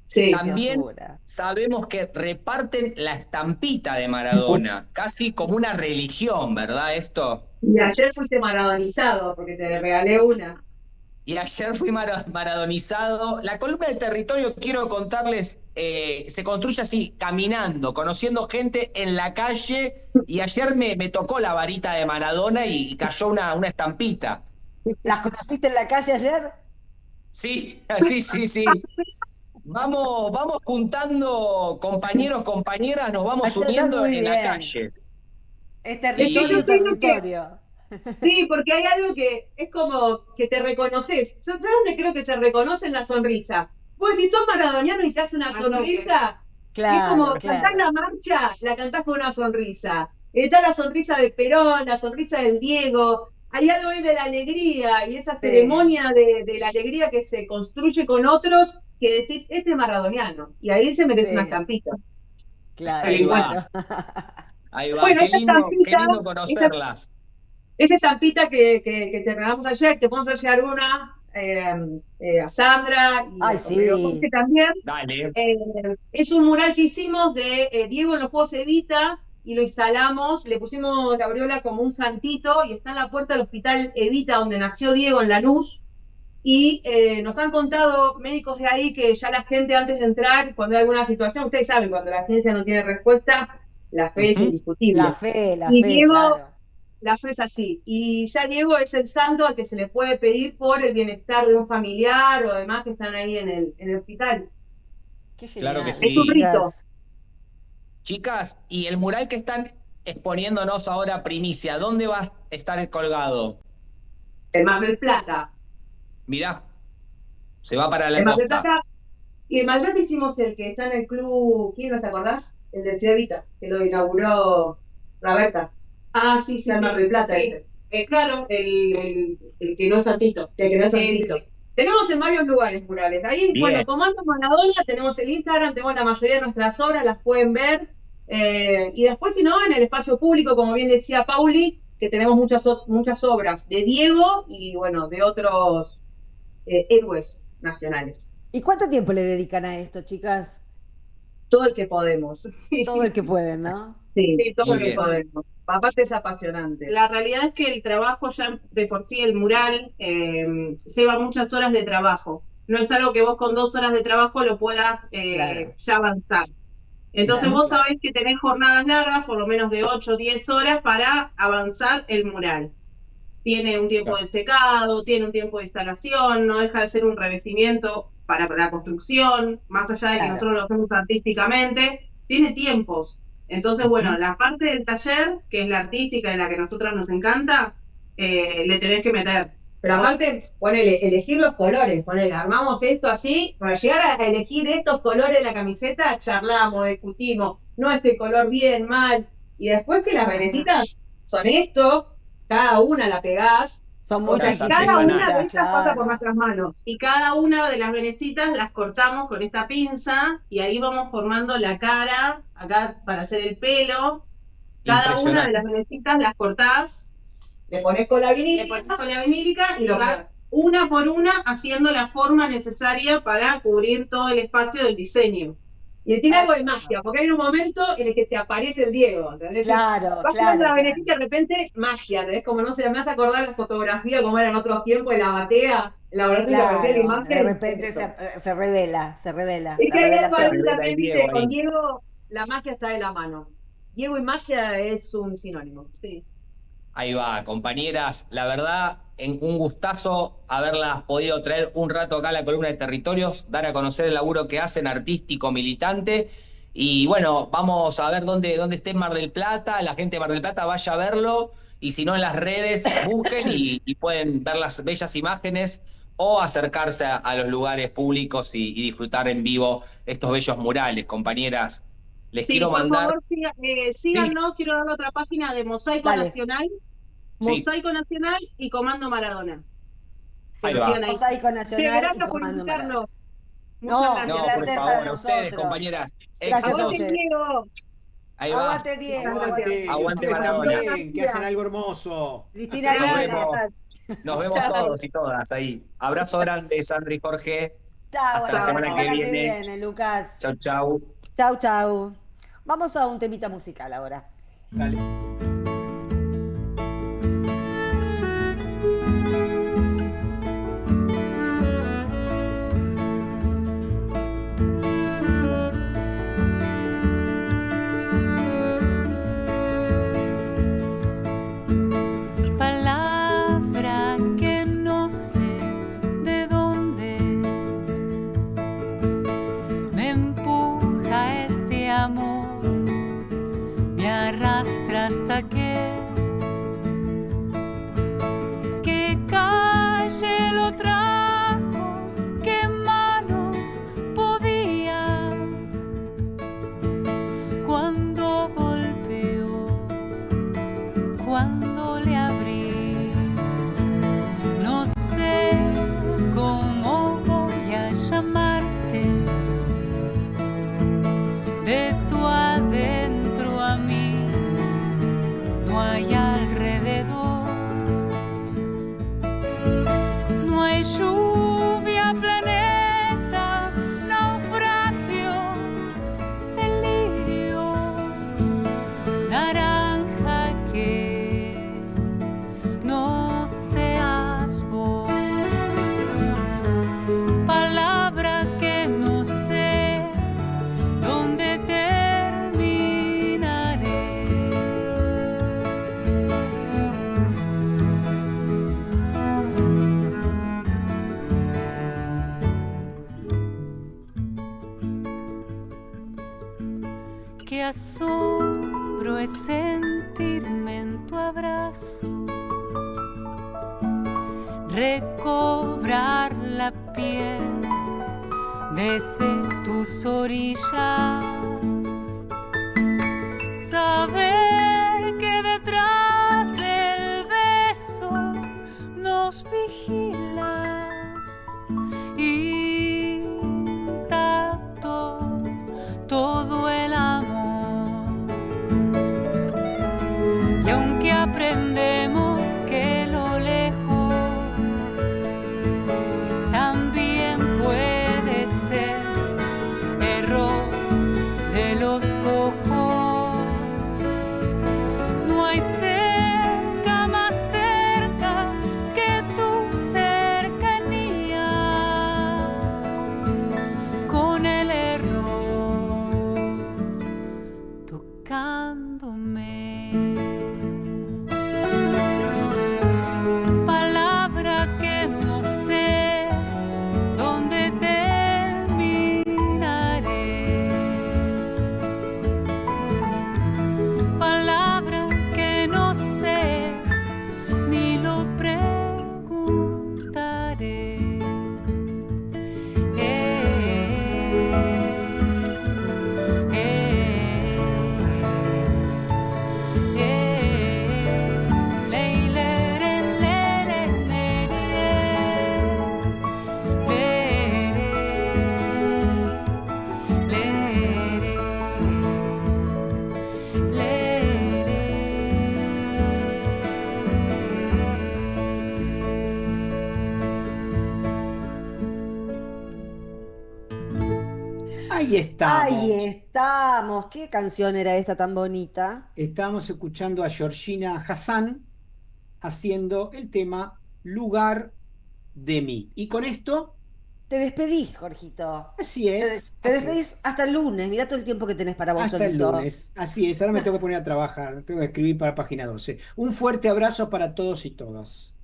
Sí. También Preciosura. sabemos que reparten la estampita de Maradona, casi como una religión, ¿verdad? Esto. Y ayer fuiste maradonizado porque te regalé una. Y ayer fui maradonizado. La columna de territorio, quiero contarles, se construye así, caminando, conociendo gente en la calle. Y ayer me tocó la varita de Maradona y cayó una estampita. ¿Las conociste en la calle ayer? Sí, sí. Vamos juntando compañeros, compañeras, nos vamos Está uniendo muy en la bien. calle. Es Es que territorio, yo tengo que, territorio. sí, porque hay algo que es como que te reconoces. ¿Sabes dónde creo que se reconoce en la sonrisa? Pues si sos maradoniano y te hace una sonrisa, y es como Claro, cantás claro. la marcha, la cantás con una sonrisa. Está la sonrisa de Perón, la sonrisa del Diego. Hay algo ahí de la alegría y esa Sí. ceremonia de la alegría que se construye con otros que decís, este es maradoniano. Y ahí se merece una Sí. estampita. Claro, Ahí va, claro. ahí va. Bueno, Qué esa lindo conocerlas. esa estampita que te regalamos ayer, te podemos hacer llegar una a Sandra y Ay, a Romero sí. Jorge también. Dale. Es un mural que hicimos de Diego en los Juegos Evita y lo instalamos, le pusimos la aureola como un santito y está en la puerta del hospital Evita donde nació Diego en Lanús. Y nos han contado médicos de ahí que ya la gente antes de entrar, cuando hay alguna situación, ustedes saben, cuando la ciencia no tiene respuesta, la fe es indiscutible. La fe, Y Diego, claro. la fe es así. Y ya Diego es el santo al que se le puede pedir por el bienestar de un familiar o demás que están ahí en el hospital. Qué Claro que genial. sí. Es un rito. Chicas, y el mural que están exponiéndonos ahora, primicia, ¿dónde va a estar colgado? En Mar del Plata. Mirá, se va para la En Mar del costa. Plata. Y en Mar del Plata hicimos el que está en el club, ¿quién no te acordás? El de Ciudad Evita, que lo inauguró Roberta. Ah, sí, sí. En Mar del Plata sí. ese. Claro, el que no es santito. El que no es santito. Sí. Tenemos en varios lugares murales. Ahí, Bien. bueno, Comando Maradona, tenemos el Instagram, tenemos la mayoría de nuestras obras, las pueden ver. Y después, si no, en el espacio público, como bien decía Pauli, que tenemos muchas obras de Diego y, bueno, de otros héroes nacionales. ¿Y cuánto tiempo le dedican a esto, chicas? Todo el que podemos. Sí. Todo el que pueden, ¿no? Sí, todo Muy el que bien. podemos. Aparte es apasionante. La realidad es que el trabajo ya de por sí, el mural, lleva muchas horas de trabajo. No es algo que vos con 2 horas de trabajo lo puedas Claro. ya avanzar. Entonces Claro, vos claro. sabés que tenés jornadas largas, por lo menos de 8 o 10 horas para avanzar el mural. Tiene un tiempo de secado, tiene un tiempo de instalación, no deja de ser un revestimiento para la construcción, más allá de que Claro. nosotros lo hacemos artísticamente, tiene tiempos. Entonces, bueno, la parte del taller, que es la artística y la que a nosotras nos encanta, le tenés que meter. Pero aparte, ponele, elegir los colores, ponele, armamos esto así, para llegar a elegir estos colores de la camiseta, charlamos, discutimos, no este color bien, mal, y después que las venecitas son esto, cada una la pegás, son muy chiquititas, cada una de estas pasa por nuestras manos, y cada una de las venecitas las cortamos con esta pinza, y ahí vamos formando la cara, acá para hacer el pelo, cada una de las venecitas las cortás, le pones con la vinílica y lo vas una por una haciendo la forma necesaria para cubrir todo el espacio del diseño. Y tiene algo de magia, porque hay un momento en el que te aparece el Diego, ¿entendés? Claro, vas claro. la venecita, de repente, magia, ¿entendés? Como no sé, me hace acordar la fotografía como era en otros tiempos, de la batea, la Claro, la imagen. de repente se revela. Es que hay algo ahí también, viste, con Diego, la magia está de la mano. Diego y magia es un sinónimo, sí. Ahí va, compañeras, la verdad, un gustazo haberlas podido traer un rato acá a la columna de Territorios, dar a conocer el laburo que hacen, artístico, militante, y bueno, vamos a ver dónde esté Mar del Plata, la gente de Mar del Plata vaya a verlo, y si no en las redes, busquen y pueden ver las bellas imágenes o acercarse a los lugares públicos y disfrutar en vivo estos bellos murales, compañeras. Les quiero mandar... Por favor, síganos, quiero dar otra página de Mosaico Nacional, Mosaico Nacional y Comando Maradona. Ahí va. Mosaico Nacional y Comando Maradona. No, un placer para nosotros. Ustedes, compañeras. Gracias a ustedes. Ahí va. Aguante, Diego. Aguante Maradona. También, que hacen algo hermoso. Cristina, nos vemos todos y todas ahí. Abrazo grande, Sandra y Jorge. Chao, hasta la semana que viene. Lucas. Chau, chau. Chau, chau. Vamos a un temita musical ahora. Dale. Palabra que no sé de dónde me empuja este amor, me arrastra hasta que calle lo trajo, que manos podía cuando golpeó, cuando le abrí. No sé cómo voy a llamarte, de tu adentro a mí no hay alrededor, no hay lluvia, planeta, naufragio, delirio, naranja que no seas vos, palabra que no sé dónde terminaré. Qué asombro es sentirme en tu abrazo, recobrar la piel desde tus orillas, saber que detrás del beso nos vigila intacto todo el amor. Y aunque aprendemos que lo lejos también puede ser error, Ahí estamos. Ahí estamos. ¿Qué canción era esta tan bonita? Estábamos escuchando a Georgina Hassan haciendo el tema Lugar de mí. Y con esto... Te despedís, Jorgito. Así es. Te despedís hasta el lunes. Mirá todo el tiempo que tenés para vos Hasta el solito. lunes. Así es. Ahora me tengo que poner a trabajar. Tengo que escribir para Página 12. Un fuerte abrazo para todos y todas.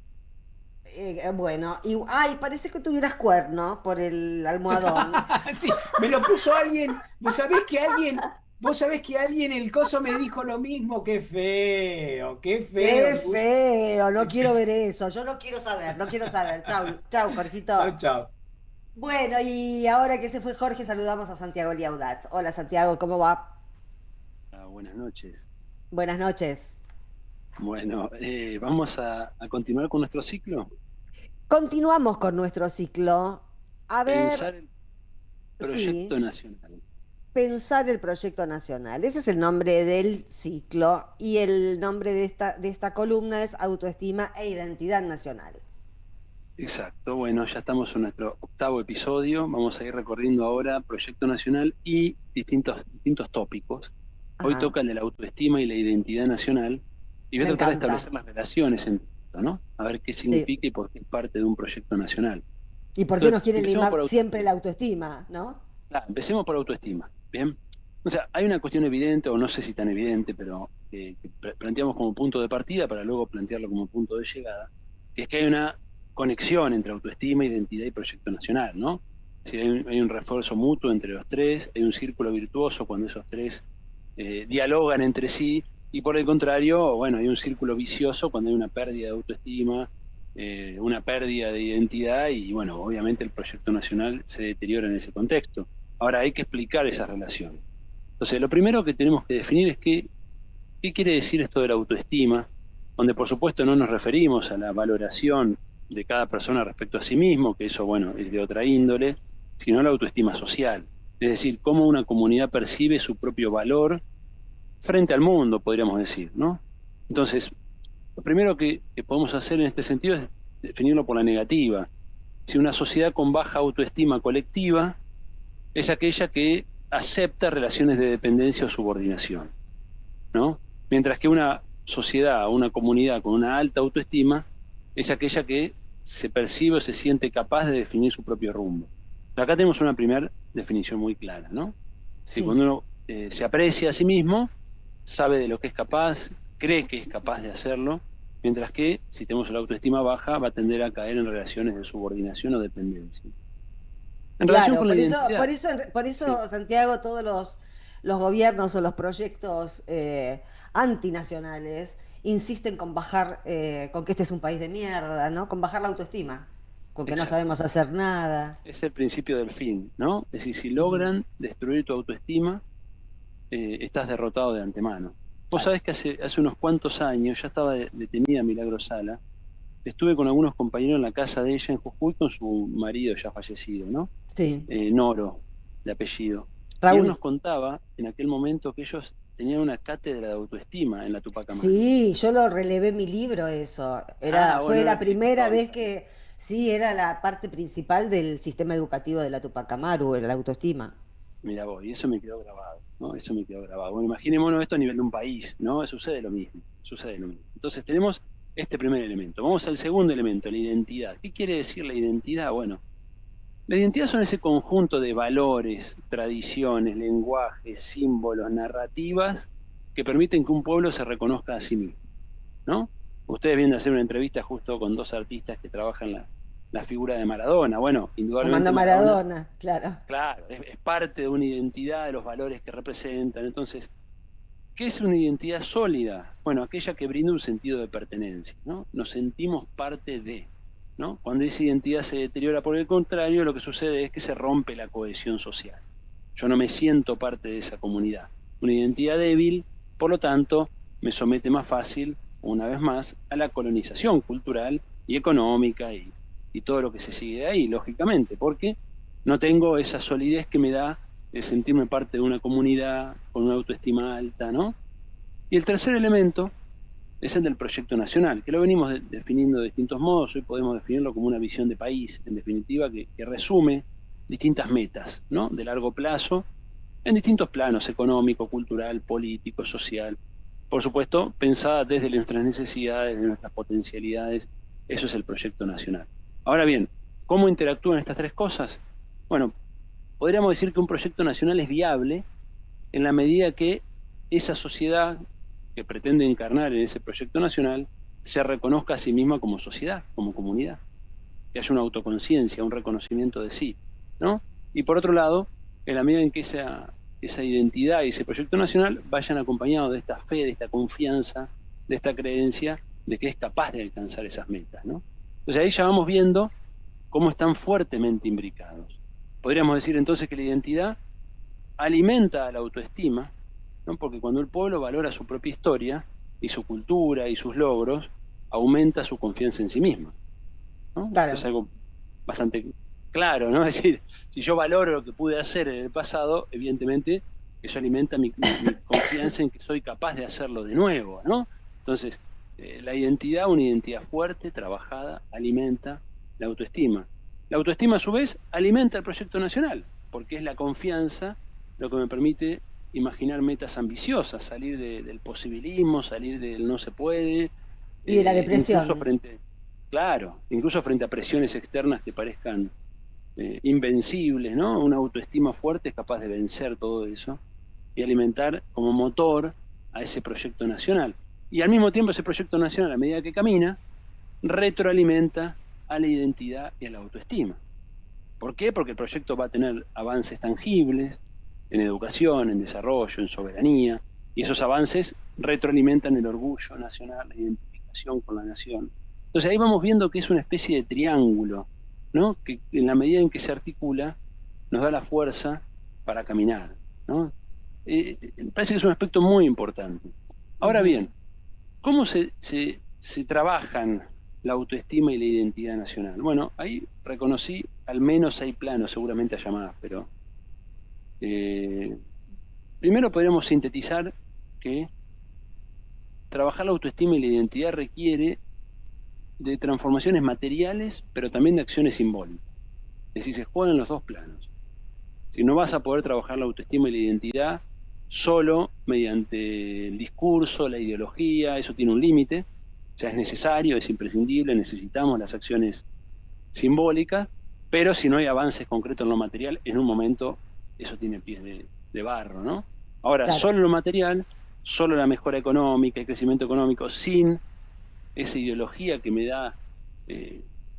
Bueno, y ay, parece que tuvieras cuerno por el almohadón. Sí, me lo puso alguien. Vos sabés que alguien el coso me dijo lo mismo. Qué feo, qué feo. Qué feo, no quiero ver eso. Yo no quiero saber, no quiero saber. Chau, Jorgito. Chau. Bueno, y ahora que se fue Jorge, saludamos a Santiago Liaudat. Hola, Santiago, ¿cómo va? Buenas noches. Buenas noches. Bueno, vamos a continuar con nuestro ciclo. Continuamos con nuestro ciclo. A ver. Pensar el proyecto nacional. Pensar el proyecto nacional. Ese es el nombre del ciclo y el nombre de esta columna es Autoestima e Identidad Nacional. Exacto, bueno, ya estamos en nuestro 8º episodio. Vamos a ir recorriendo ahora proyecto nacional y distintos tópicos. Hoy Ajá. toca el de la autoestima y la identidad nacional. Y voy a tratar de establecer las relaciones entre esto, ¿no? A ver qué significa y por qué es parte de un proyecto nacional. ¿Y por qué nos quieren empecemos limar por siempre la autoestima, no? Empecemos por autoestima, ¿bien? O sea, hay una cuestión evidente, o no sé si tan evidente, pero que planteamos como punto de partida para luego plantearlo como punto de llegada, que es que hay una conexión entre autoestima, identidad y proyecto nacional, ¿no? Si hay un refuerzo mutuo entre los tres, hay un círculo virtuoso cuando esos tres dialogan entre sí, y por el contrario, bueno, hay un círculo vicioso cuando hay una pérdida de autoestima, una pérdida de identidad y, bueno, obviamente el proyecto nacional se deteriora en ese contexto. Ahora hay que explicar esa relación. Entonces, lo primero que tenemos que definir es qué quiere decir esto de la autoestima, donde por supuesto no nos referimos a la valoración de cada persona respecto a sí mismo, que eso, bueno, es de otra índole, sino a la autoestima social. Es decir, cómo una comunidad percibe su propio valor frente al mundo, podríamos decir, ¿no? Entonces, lo primero que podemos hacer en este sentido es definirlo por la negativa. Si una sociedad con baja autoestima colectiva es aquella que acepta relaciones de dependencia o subordinación, ¿no? Mientras que una sociedad o una comunidad con una alta autoestima es aquella que se percibe o se siente capaz de definir su propio rumbo. Acá tenemos una primera definición muy clara, ¿no? Sí. Cuando uno se aprecia a sí mismo, sabe de lo que es capaz, cree que es capaz de hacerlo, mientras que si tenemos la autoestima baja va a tender a caer en relaciones de subordinación o dependencia. En relación con la identidad, por eso Santiago, todos los gobiernos o los proyectos antinacionales insisten con bajar, con que este es un país de mierda, ¿no? Con bajar la autoestima, con que no sabemos hacer nada. es el principio del fin, ¿no? Es decir, si logran destruir tu autoestima, estás derrotado de antemano. Vos sabés que hace unos cuantos años, ya estaba detenida Milagro Sala, estuve con algunos compañeros en la casa de ella en Jujuy con su marido ya fallecido, ¿no? Sí. Noro, de apellido. Raúl. Y él nos contaba en aquel momento que ellos tenían una cátedra de autoestima en la Tupac Amaru. Sí, yo lo relevé en mi libro eso. Fue la primera vez que, sí, era la parte principal del sistema educativo de la Tupac Amaru, la autoestima. Mira vos, y eso me quedó grabado, ¿no? Eso me quedó grabado. Bueno, imaginémonos esto a nivel de un país, ¿no? Sucede lo mismo. Entonces tenemos este primer elemento. Vamos al segundo elemento, la identidad. ¿Qué quiere decir la identidad? Bueno, la identidad son ese conjunto de valores, tradiciones, lenguajes, símbolos, narrativas que permiten que un pueblo se reconozca a sí mismo, ¿no? Ustedes vienen a hacer una entrevista justo con dos artistas que trabajan la figura de Maradona. Bueno, indudablemente Comando Maradona, claro. Claro, es parte de una identidad, de los valores que representan. Entonces, ¿qué es una identidad sólida? Bueno, aquella que brinda un sentido de pertenencia, ¿no? Nos sentimos parte de, ¿no? Cuando esa identidad se deteriora por el contrario, lo que sucede es que se rompe la cohesión social. Yo no me siento parte de esa comunidad. Una identidad débil, por lo tanto, me somete más fácil, una vez más, a la colonización cultural y económica y todo lo que se sigue de ahí, lógicamente, porque no tengo esa solidez que me da de sentirme parte de una comunidad con una autoestima alta, ¿no? Y el tercer elemento es el del proyecto nacional, que lo venimos definiendo de distintos modos. Hoy podemos definirlo como una visión de país, en definitiva, que resume distintas metas, ¿no? De largo plazo, en distintos planos, económico, cultural, político, social. Por supuesto, pensada desde nuestras necesidades, de nuestras potencialidades. Eso es el proyecto nacional. Ahora bien, ¿cómo interactúan estas tres cosas? Bueno, podríamos decir que un proyecto nacional es viable en la medida que esa sociedad que pretende encarnar en ese proyecto nacional se reconozca a sí misma como sociedad, como comunidad, que haya una autoconciencia, un reconocimiento de sí, ¿no? Y por otro lado, en la medida en que esa identidad y ese proyecto nacional vayan acompañados de esta fe, de esta confianza, de esta creencia de que es capaz de alcanzar esas metas, ¿no? Entonces ahí ya vamos viendo cómo están fuertemente imbricados. Podríamos decir entonces que la identidad alimenta a la autoestima, ¿no? Porque cuando el pueblo valora su propia historia y su cultura y sus logros, aumenta su confianza en sí mismo, ¿no? Claro. Esto es algo bastante claro, ¿no? Es decir, si yo valoro lo que pude hacer en el pasado, evidentemente eso alimenta mi confianza en que soy capaz de hacerlo de nuevo, ¿no? Entonces, la identidad, una identidad fuerte, trabajada, alimenta la autoestima. La autoestima, a su vez, alimenta el proyecto nacional, porque es la confianza lo que me permite imaginar metas ambiciosas, salir del posibilismo, salir del no se puede. Y de la depresión. Incluso frente a presiones externas que parezcan invencibles, ¿no? Una autoestima fuerte es capaz de vencer todo eso y alimentar como motor a ese proyecto nacional. Y al mismo tiempo ese proyecto nacional, a medida que camina, retroalimenta a la identidad y a la autoestima. ¿Por qué? Porque el proyecto va a tener avances tangibles en educación, en desarrollo, en soberanía, y esos avances retroalimentan el orgullo nacional, la identificación con la nación. Entonces ahí vamos viendo que es una especie de triángulo, ¿no? Que en la medida en que se articula nos da la fuerza para caminar, ¿no? Me parece que es un aspecto muy importante. Ahora bien, ¿cómo se trabajan la autoestima y la identidad nacional? Bueno, ahí reconocí al menos 6 planos, seguramente haya más, pero primero podríamos sintetizar que trabajar la autoestima y la identidad requiere de transformaciones materiales, pero también de acciones simbólicas. Es decir, se juegan en los dos planos. Si no vas a poder trabajar la autoestima y la identidad solo mediante el discurso, la ideología, eso tiene un límite, o sea, es necesario, es imprescindible, necesitamos las acciones simbólicas, pero si no hay avances concretos en lo material, en un momento eso tiene pies de barro, ¿no? Ahora, claro, solo lo material, solo la mejora económica, el crecimiento económico, sin esa ideología que me da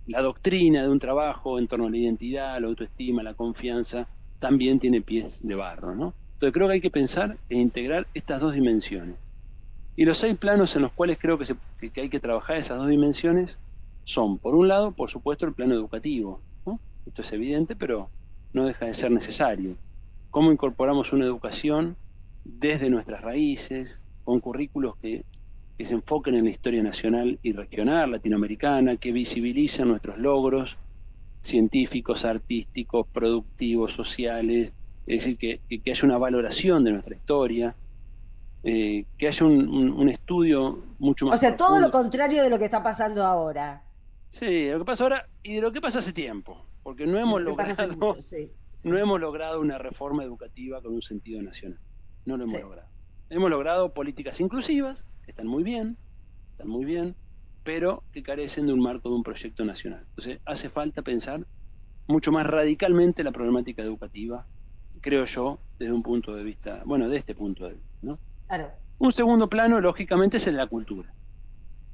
la doctrina de un trabajo en torno a la identidad, la autoestima, la confianza, también tiene pies de barro, ¿no? Entonces creo que hay que pensar e integrar estas dos dimensiones. Y los 6 planos en los cuales creo que hay que trabajar esas dos dimensiones son, por un lado, por supuesto, el plano educativo, ¿no? Esto es evidente, pero no deja de ser necesario. ¿Cómo incorporamos una educación desde nuestras raíces, con currículos que se enfoquen en la historia nacional y regional, latinoamericana, que visibilicen nuestros logros científicos, artísticos, productivos, sociales? Es decir, que haya una valoración de nuestra historia, que haya un estudio mucho más profundo. Todo lo contrario de lo que está pasando ahora. Sí, lo que pasa ahora y de lo que pasa hace tiempo, porque no hemos logrado una reforma educativa con un sentido nacional. No lo hemos logrado. Hemos logrado políticas inclusivas, que están muy bien, pero que carecen de un marco de un proyecto nacional. Entonces hace falta pensar mucho más radicalmente la problemática educativa, creo yo, desde un punto de vista, bueno, de este punto de vista, ¿no? Claro. Un segundo plano, lógicamente, es el de la cultura,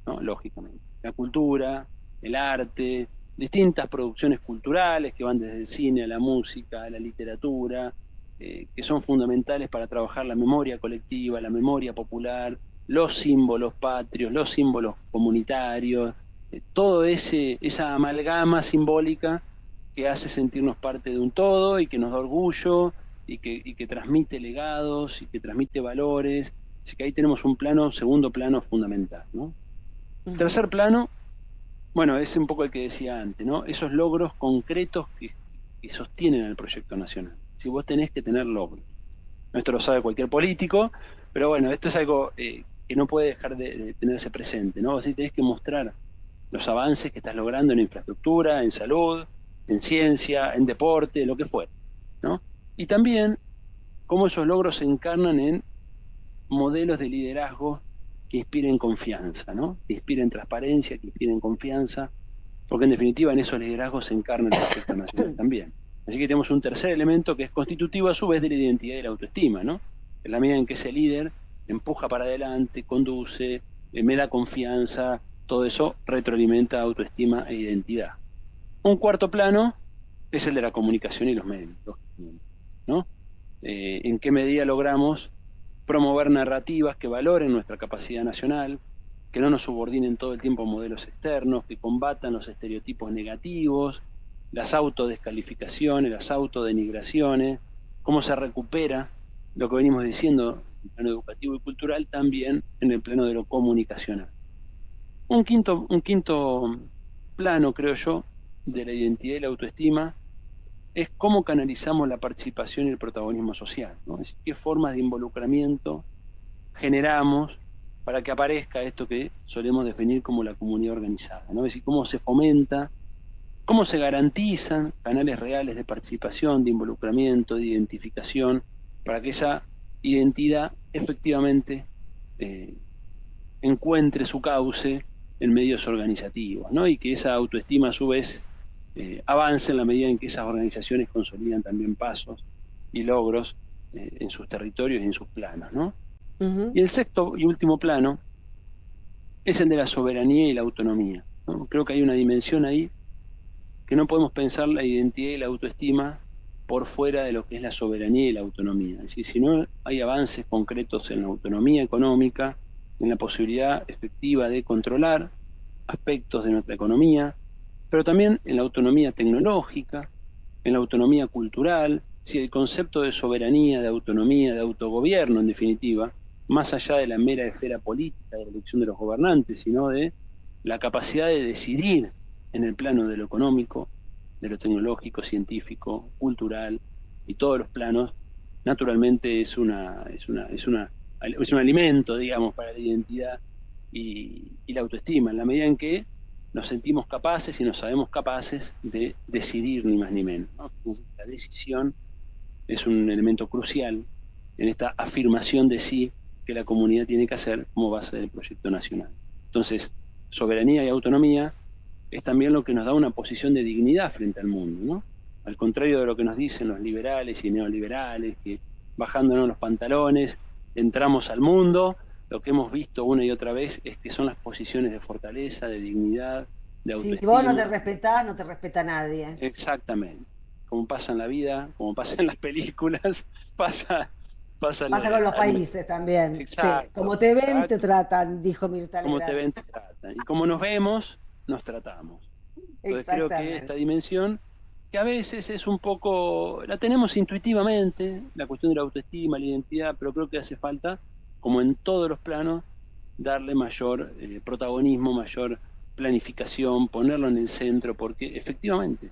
¿no? Lógicamente. La cultura, el arte, distintas producciones culturales que van desde el cine a la música, a la literatura, que son fundamentales para trabajar la memoria colectiva, la memoria popular, los símbolos patrios, los símbolos comunitarios, todo esa amalgama simbólica que hace sentirnos parte de un todo y que nos da orgullo y que transmite legados y que transmite valores. Así que ahí tenemos un segundo plano fundamental, ¿no? Tercer plano, bueno, es un poco el que decía antes, ¿no? Esos logros concretos que sostienen el proyecto nacional. Si vos tenés que tener logros. Esto lo sabe cualquier político, pero bueno, esto es algo que no puede dejar de tenerse presente, ¿no? Vos sí tenés que mostrar los avances que estás logrando en infraestructura, en salud, en ciencia, en deporte, lo que fuera, ¿no? Y también cómo esos logros se encarnan en modelos de liderazgo que inspiren confianza, ¿no? Que inspiren transparencia, que inspiren confianza, porque en definitiva en esos liderazgos se encarna el proyecto nacional también. Así que tenemos un tercer elemento que es constitutivo a su vez de la identidad y la autoestima, ¿no? En la medida en que ese líder empuja para adelante, conduce, me da confianza, todo eso retroalimenta autoestima e identidad. Un cuarto plano es el de la comunicación y los medios, ¿no? En qué medida logramos promover narrativas que valoren nuestra capacidad nacional, que no nos subordinen todo el tiempo a modelos externos, que combatan los estereotipos negativos, las autodescalificaciones, las autodenigraciones, cómo se recupera lo que venimos diciendo en el plano educativo y cultural, también en el plano de lo comunicacional. Un quinto plano, creo yo, de la identidad y la autoestima es cómo canalizamos la participación y el protagonismo social, ¿no? Es decir, qué formas de involucramiento generamos para que aparezca esto que solemos definir como la comunidad organizada, ¿no? Es decir, cómo se fomenta, cómo se garantizan canales reales de participación, de involucramiento, de identificación, para que esa identidad efectivamente encuentre su cauce en medios organizativos, ¿no? Y que esa autoestima a su vez avance en la medida en que esas organizaciones consolidan también pasos y logros en sus territorios y en sus planos, ¿no? Y el sexto y último plano es el de la soberanía y la autonomía, ¿no? Creo que hay una dimensión ahí que no podemos pensar la identidad y la autoestima por fuera de lo que es la soberanía y la autonomía. Es decir, si no hay avances concretos en la autonomía económica, en la posibilidad efectiva de controlar aspectos de nuestra economía, pero también en la autonomía tecnológica, en la autonomía cultural, si el concepto de soberanía, de autonomía, de autogobierno, en definitiva, más allá de la mera esfera política de la elección de los gobernantes, sino de la capacidad de decidir en el plano de lo económico, de lo tecnológico, científico, cultural y todos los planos, naturalmente es un alimento, digamos, para la identidad y la autoestima, en la medida en que nos sentimos capaces y nos sabemos capaces de decidir ni más ni menos, ¿no? La decisión es un elemento crucial en esta afirmación de sí que la comunidad tiene que hacer como base del proyecto nacional. Entonces, soberanía y autonomía es también lo que nos da una posición de dignidad frente al mundo, ¿no? Al contrario de lo que nos dicen los liberales y neoliberales, que bajándonos los pantalones entramos al mundo, lo que hemos visto una y otra vez es que son las posiciones de fortaleza, de dignidad, de autoestima. Si vos no te respetás, no te respeta nadie. Exactamente. Como pasa en la vida, como pasa en las películas, pasa con los países también. Exacto, sí. Como te ven, exacto. Te tratan, dijo Mirta Legrand. Como te ven, te tratan. Y como nos vemos, nos tratamos. Entonces creo que esta dimensión, que a veces es un poco, la tenemos intuitivamente, la cuestión de la autoestima, la identidad, pero creo que hace falta, como en todos los planos, darle mayor protagonismo, mayor planificación, ponerlo en el centro, porque efectivamente,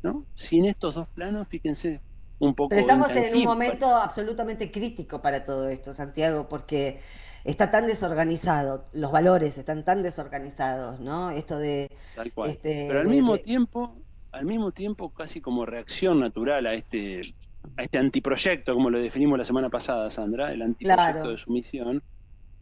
¿no? Sin estos dos planos, fíjense, un poco. Pero estamos en un momento absolutamente crítico para todo esto, Santiago, porque está tan desorganizado, los valores están tan desorganizados, ¿no? Esto de... Tal cual. Pero al mismo tiempo, casi como reacción natural a este antiproyecto, como lo definimos la semana pasada, Sandra, el antiproyecto de sumisión,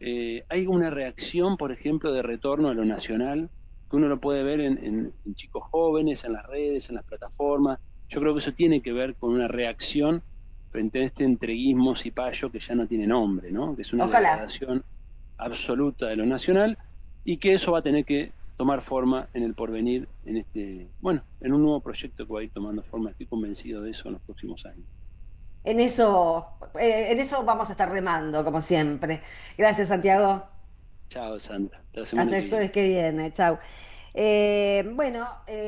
hay una reacción, por ejemplo, de retorno a lo nacional, que uno lo puede ver en chicos jóvenes, en las redes, en las plataformas. Yo creo que eso tiene que ver con una reacción frente a este entreguismo cipayo que ya no tiene nombre, ¿no? Que es una degradación absoluta de lo nacional y que eso va a tener que tomar forma en el porvenir, en un nuevo proyecto que va a ir tomando forma. Estoy convencido de eso en los próximos años. En eso vamos a estar remando, como siempre. Gracias, Santiago. Chao, Sandra. Hasta el jueves que viene. Chao.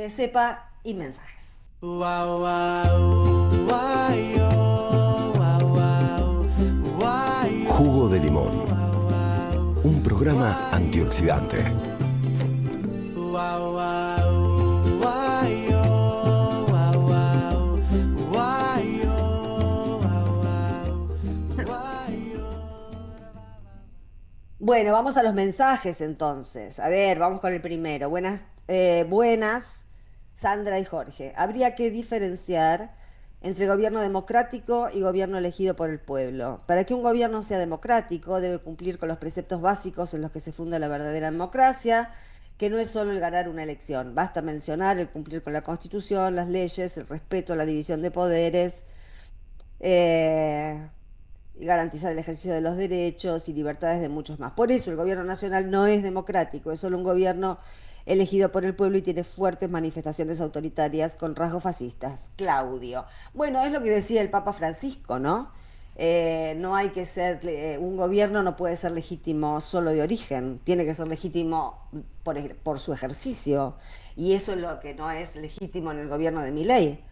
Cepa y mensajes. Jugo de limón. Un programa antioxidante. Bueno, vamos a los mensajes entonces. A ver, vamos con el primero. Buenas Sandra y Jorge, habría que diferenciar entre gobierno democrático y gobierno elegido por el pueblo. Para que un gobierno sea democrático, debe cumplir con los preceptos básicos en los que se funda la verdadera democracia, que no es solo el ganar una elección. Basta mencionar el cumplir con la Constitución, las leyes, el respeto a la división de poderes, y garantizar el ejercicio de los derechos y libertades de muchos más. Por eso el gobierno nacional no es democrático, es solo un gobierno elegido por el pueblo y tiene fuertes manifestaciones autoritarias con rasgos fascistas. Claudio. Bueno, es lo que decía el Papa Francisco, ¿no? No hay que ser, un gobierno no puede ser legítimo solo de origen, tiene que ser legítimo por su ejercicio. Y eso es lo que no es legítimo en el gobierno de Milei.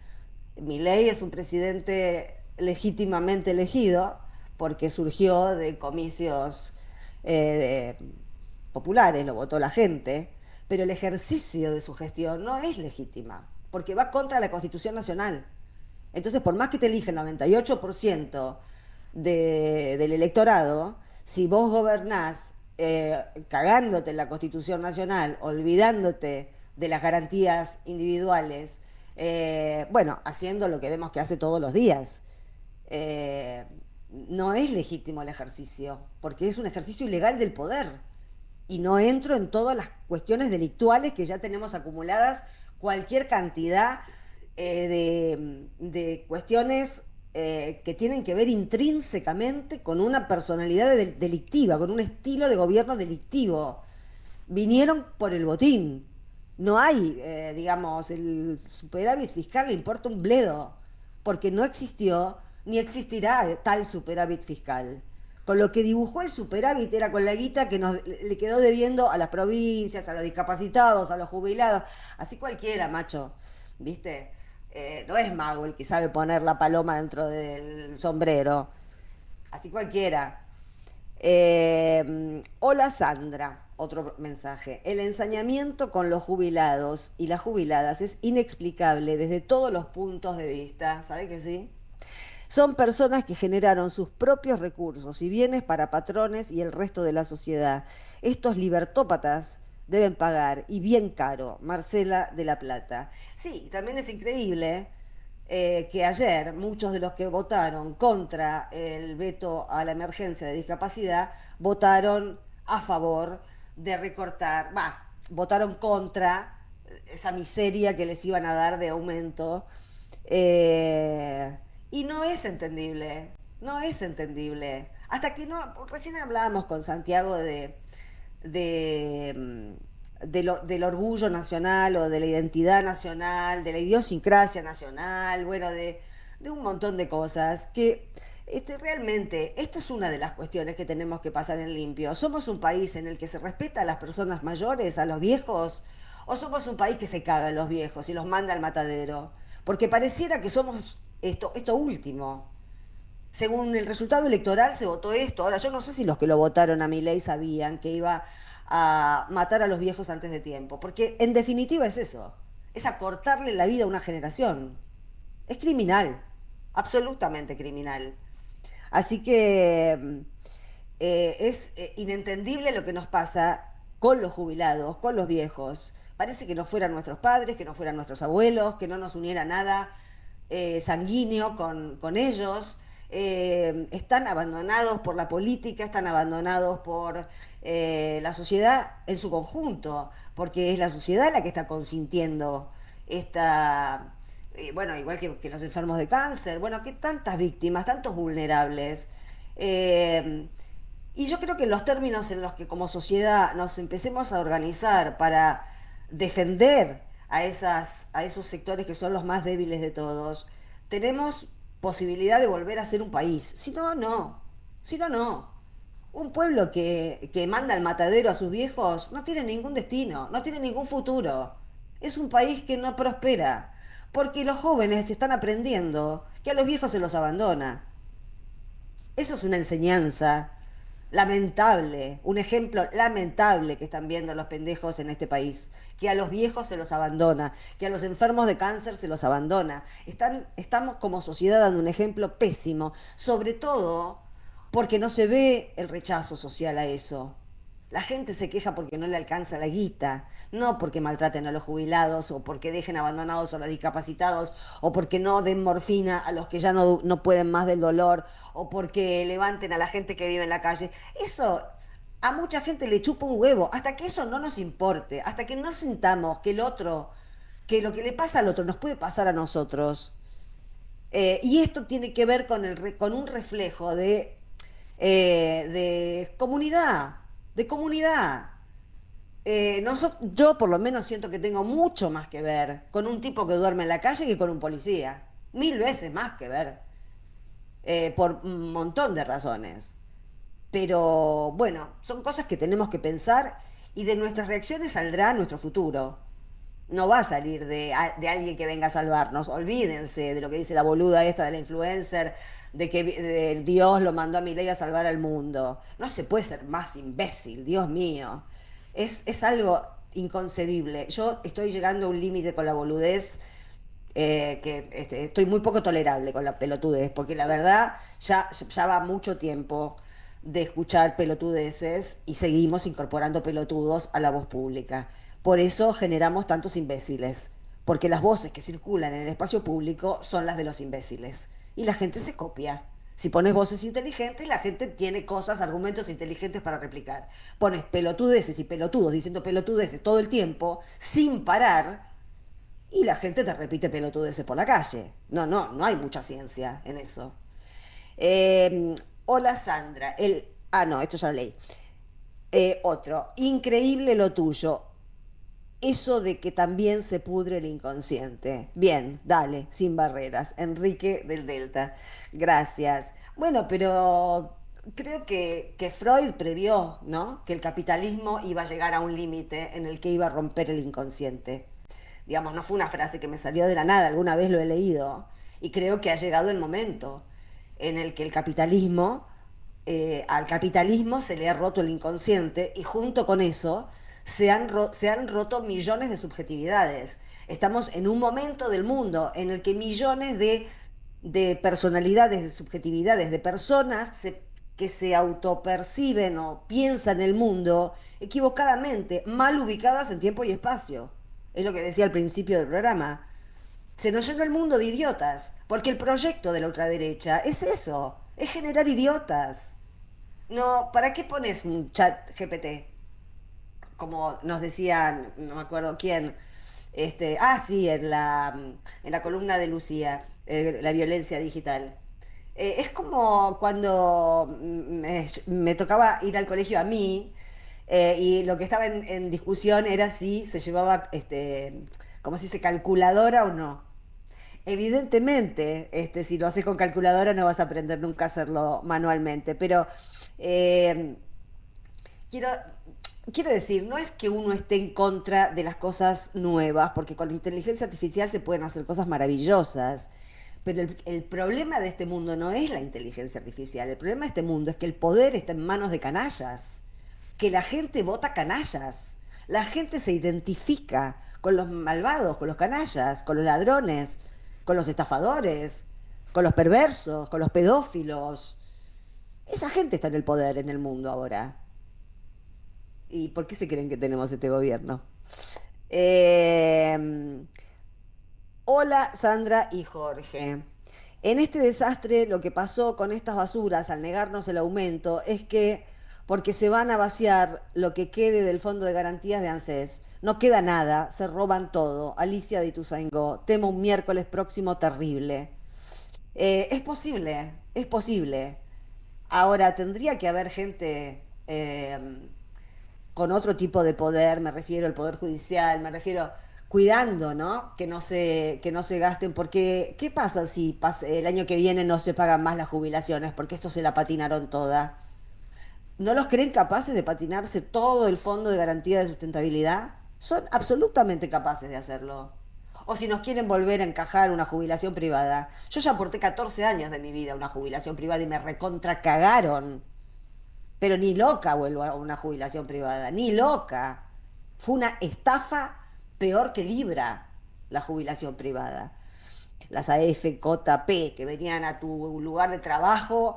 Milei es un presidente legítimamente elegido porque surgió de comicios populares, lo votó la gente, pero el ejercicio de su gestión no es legítima, porque va contra la Constitución Nacional. Entonces, por más que te eligen el 98% del electorado, si vos gobernás cagándote en la Constitución Nacional, olvidándote de las garantías individuales, bueno, haciendo lo que vemos que hace todos los días, no es legítimo el ejercicio, porque es un ejercicio ilegal del poder. Y no entro en todas las cuestiones delictuales que ya tenemos acumuladas, cualquier cantidad de cuestiones que tienen que ver intrínsecamente con una personalidad delictiva, con un estilo de gobierno delictivo. Vinieron por el botín. No hay, digamos, el superávit fiscal le importa un bledo, porque no existió ni existirá tal superávit fiscal. Con lo que dibujó el superávit era con la guita que le quedó debiendo a las provincias, a los discapacitados, a los jubilados. Así cualquiera, macho, ¿viste? No es mago el que sabe poner la paloma dentro del sombrero. Así cualquiera. Hola Sandra, otro mensaje. El ensañamiento con los jubilados y las jubiladas es inexplicable desde todos los puntos de vista. ¿Sabe que sí? Son personas que generaron sus propios recursos y bienes para patrones y el resto de la sociedad. Estos libertópatas deben pagar, y bien caro. Marcela de la Plata. Sí, también es increíble que ayer muchos de los que votaron contra el veto a la emergencia de discapacidad votaron a favor de recortar, votaron contra esa miseria que les iban a dar de aumento. Y no es entendible, no es entendible. Hasta que no, recién hablábamos con Santiago del orgullo nacional o de la identidad nacional, de la idiosincrasia nacional, bueno, de un montón de cosas que realmente, esto es una de las cuestiones que tenemos que pasar en limpio. ¿Somos un país en el que se respeta a las personas mayores, a los viejos? ¿O somos un país que se caga a los viejos y los manda al matadero? Porque pareciera que somos esto último. Según el resultado electoral se votó esto. Ahora, yo no sé si los que lo votaron a Milei sabían que iba a matar a los viejos antes de tiempo, porque en definitiva es eso, es acortarle la vida a una generación. Es criminal, absolutamente criminal. Así que es inentendible lo que nos pasa con los jubilados, con los viejos. Parece que no fueran nuestros padres, que no fueran nuestros abuelos, que no nos uniera nada sanguíneo con ellos. Están abandonados por la política, están abandonados por la sociedad en su conjunto, porque es la sociedad la que está consintiendo esta, bueno, igual que los enfermos de cáncer, bueno, que tantas víctimas, tantos vulnerables. Y yo creo que los términos en los que como sociedad nos empecemos a organizar para defender a esos sectores que son los más débiles de todos, tenemos posibilidad de volver a ser un país. Si no, no. Si no, no. Un pueblo que manda al matadero a sus viejos no tiene ningún destino, no tiene ningún futuro. Es un país que no prospera, porque los jóvenes están aprendiendo que a los viejos se los abandona. Eso es una enseñanza lamentable, un ejemplo lamentable que están viendo los pendejos en este país, que a los viejos se los abandona, que a los enfermos de cáncer se los abandona. Estamos como sociedad dando un ejemplo pésimo, sobre todo porque no se ve el rechazo social a eso. La gente se queja porque no le alcanza la guita, no porque maltraten a los jubilados o porque dejen abandonados a los discapacitados o porque no den morfina a los que ya no pueden más del dolor o porque levanten a la gente que vive en la calle. Eso a mucha gente le chupa un huevo, hasta que eso no nos importe, hasta que no sintamos que el otro, que lo que le pasa al otro nos puede pasar a nosotros. Y esto tiene que ver con un reflejo de comunidad, de comunidad. Yo por lo menos siento que tengo mucho más que ver con un tipo que duerme en la calle que con un policía. 1000 veces más que ver, por un montón de razones. Pero bueno, son cosas que tenemos que pensar y de nuestras reacciones saldrá nuestro futuro. No va a salir de alguien que venga a salvarnos. Olvídense de lo que dice la boluda esta de la influencer, de que Dios lo mandó a Milei a salvar al mundo. No se puede ser más imbécil, Dios mío. Es algo inconcebible. Yo estoy llegando a un límite con la boludez, estoy muy poco tolerable con la pelotudez, porque la verdad ya va mucho tiempo de escuchar pelotudeces y seguimos incorporando pelotudos a la voz pública. Por eso generamos tantos imbéciles, porque las voces que circulan en el espacio público son las de los imbéciles. Y la gente se copia. Si pones voces inteligentes, la gente tiene cosas, argumentos inteligentes para replicar. Pones pelotudeces y pelotudos diciendo pelotudeces todo el tiempo, sin parar, y la gente te repite pelotudeces por la calle. No hay mucha ciencia en eso. Hola Sandra, no, esto ya lo leí. Otro, increíble lo tuyo. Eso de que también se pudre el inconsciente. Bien, dale, sin barreras. Enrique del Delta. Gracias. Bueno, pero creo que Freud previó, ¿no? Que el capitalismo iba a llegar a un límite en el que iba a romper el inconsciente. Digamos, no fue una frase que me salió de la nada, alguna vez lo he leído. Y creo que ha llegado el momento en el que al capitalismo se le ha roto el inconsciente y junto con eso se han roto millones de subjetividades. Estamos en un momento del mundo en el que millones de personalidades, de subjetividades, de personas que se autoperciben o piensan el mundo equivocadamente, mal ubicadas en tiempo y espacio. Es lo que decía al principio del programa. Se nos llenó el mundo de idiotas, porque el proyecto de la ultraderecha es eso, es generar idiotas. No, ¿para qué pones un chat GPT? Como nos decían, no me acuerdo quién, sí, en la columna de Lucía, la violencia digital. Es como cuando me tocaba ir al colegio a mí, y lo que estaba en discusión era si se llevaba, como si se calculadora o no. Evidentemente, si lo haces con calculadora no vas a aprender nunca a hacerlo manualmente, pero eh, quiero, quiero decir, no es que uno esté en contra de las cosas nuevas, porque con la inteligencia artificial se pueden hacer cosas maravillosas, pero el problema de este mundo no es la inteligencia artificial, el problema de este mundo es que el poder está en manos de canallas, que la gente vota canallas, la gente se identifica con los malvados, con los canallas, con los ladrones, con los estafadores, con los perversos, con los pedófilos. Esa gente está en el poder en el mundo ahora. ¿Y por qué se creen que tenemos este gobierno? Eh, Hola Sandra y Jorge. En este desastre lo que pasó con estas basuras al negarnos el aumento es que porque se van a vaciar lo que quede del Fondo de Garantías de ANSES. No queda nada, se roban todo. Alicia de Ituzaingó, temo un miércoles próximo terrible. Es posible, es posible. Ahora, tendría que haber gente con otro tipo de poder, me refiero al poder judicial, me refiero cuidando, ¿no? Que no se gasten, porque ¿qué pasa si el año que viene no se pagan más las jubilaciones? Porque esto se la patinaron toda. ¿No los creen capaces de patinarse todo el Fondo de Garantía de Sustentabilidad? Son absolutamente capaces de hacerlo. O si nos quieren volver a encajar una jubilación privada. Yo ya aporté 14 años de mi vida a una jubilación privada y me recontra cagaron. Pero ni loca vuelvo a una jubilación privada, ni loca. Fue una estafa peor que Libra, la jubilación privada. Las AFJP que venían a tu lugar de trabajo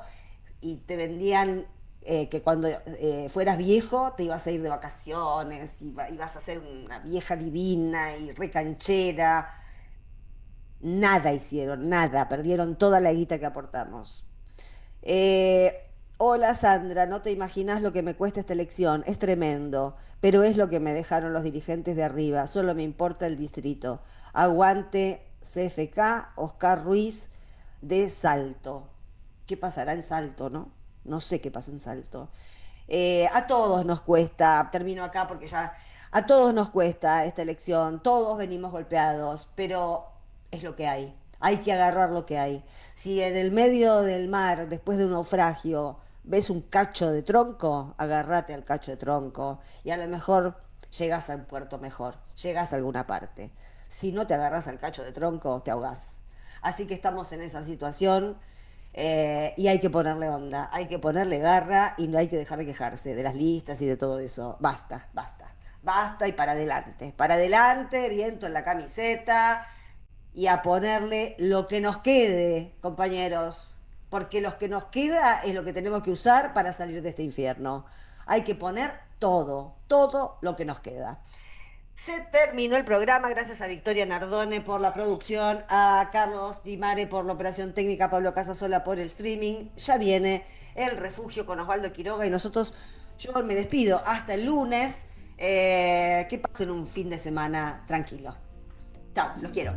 y te vendían que cuando fueras viejo te ibas a ir de vacaciones, ibas a ser una vieja divina y recanchera. Nada hicieron, nada, perdieron toda la guita que aportamos. Hola Sandra, no te imaginas lo que me cuesta esta elección, es tremendo, pero es lo que me dejaron los dirigentes de arriba, solo me importa el distrito. Aguante CFK, Oscar Ruiz de Salto. ¿Qué pasará en Salto, no? No sé qué pasa en Salto. A todos nos cuesta, termino acá porque ya a todos nos cuesta esta elección, todos venimos golpeados, pero es lo que hay que agarrar lo que hay. Si en el medio del mar, después de un naufragio, ves un cacho de tronco, agárrate al cacho de tronco y a lo mejor llegás al puerto mejor, llegás a alguna parte. Si no te agarrás al cacho de tronco, te ahogás. Así que estamos en esa situación. Y hay que ponerle onda, hay que ponerle garra y no hay que dejar de quejarse de las listas y de todo eso. Basta, basta, basta y para adelante, viento en la camiseta y a ponerle lo que nos quede, compañeros, porque lo que nos queda es lo que tenemos que usar para salir de este infierno. Hay que poner todo lo que nos queda. Se terminó el programa, gracias a Victoria Nardone por la producción, a Carlos Di Mare por la operación técnica, a Pablo Casasola por el streaming. Ya viene El Refugio con Osvaldo Quiroga y yo me despido hasta el lunes. Que pasen un fin de semana tranquilo. Chao, los quiero.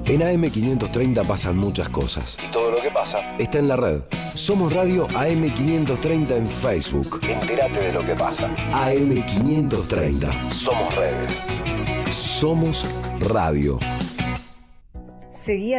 En AM530 pasan muchas cosas. Y todo lo que pasa está en la red. Somos Radio AM530 en Facebook. Entérate de lo que pasa. AM530. Somos redes. Somos radio. Seguí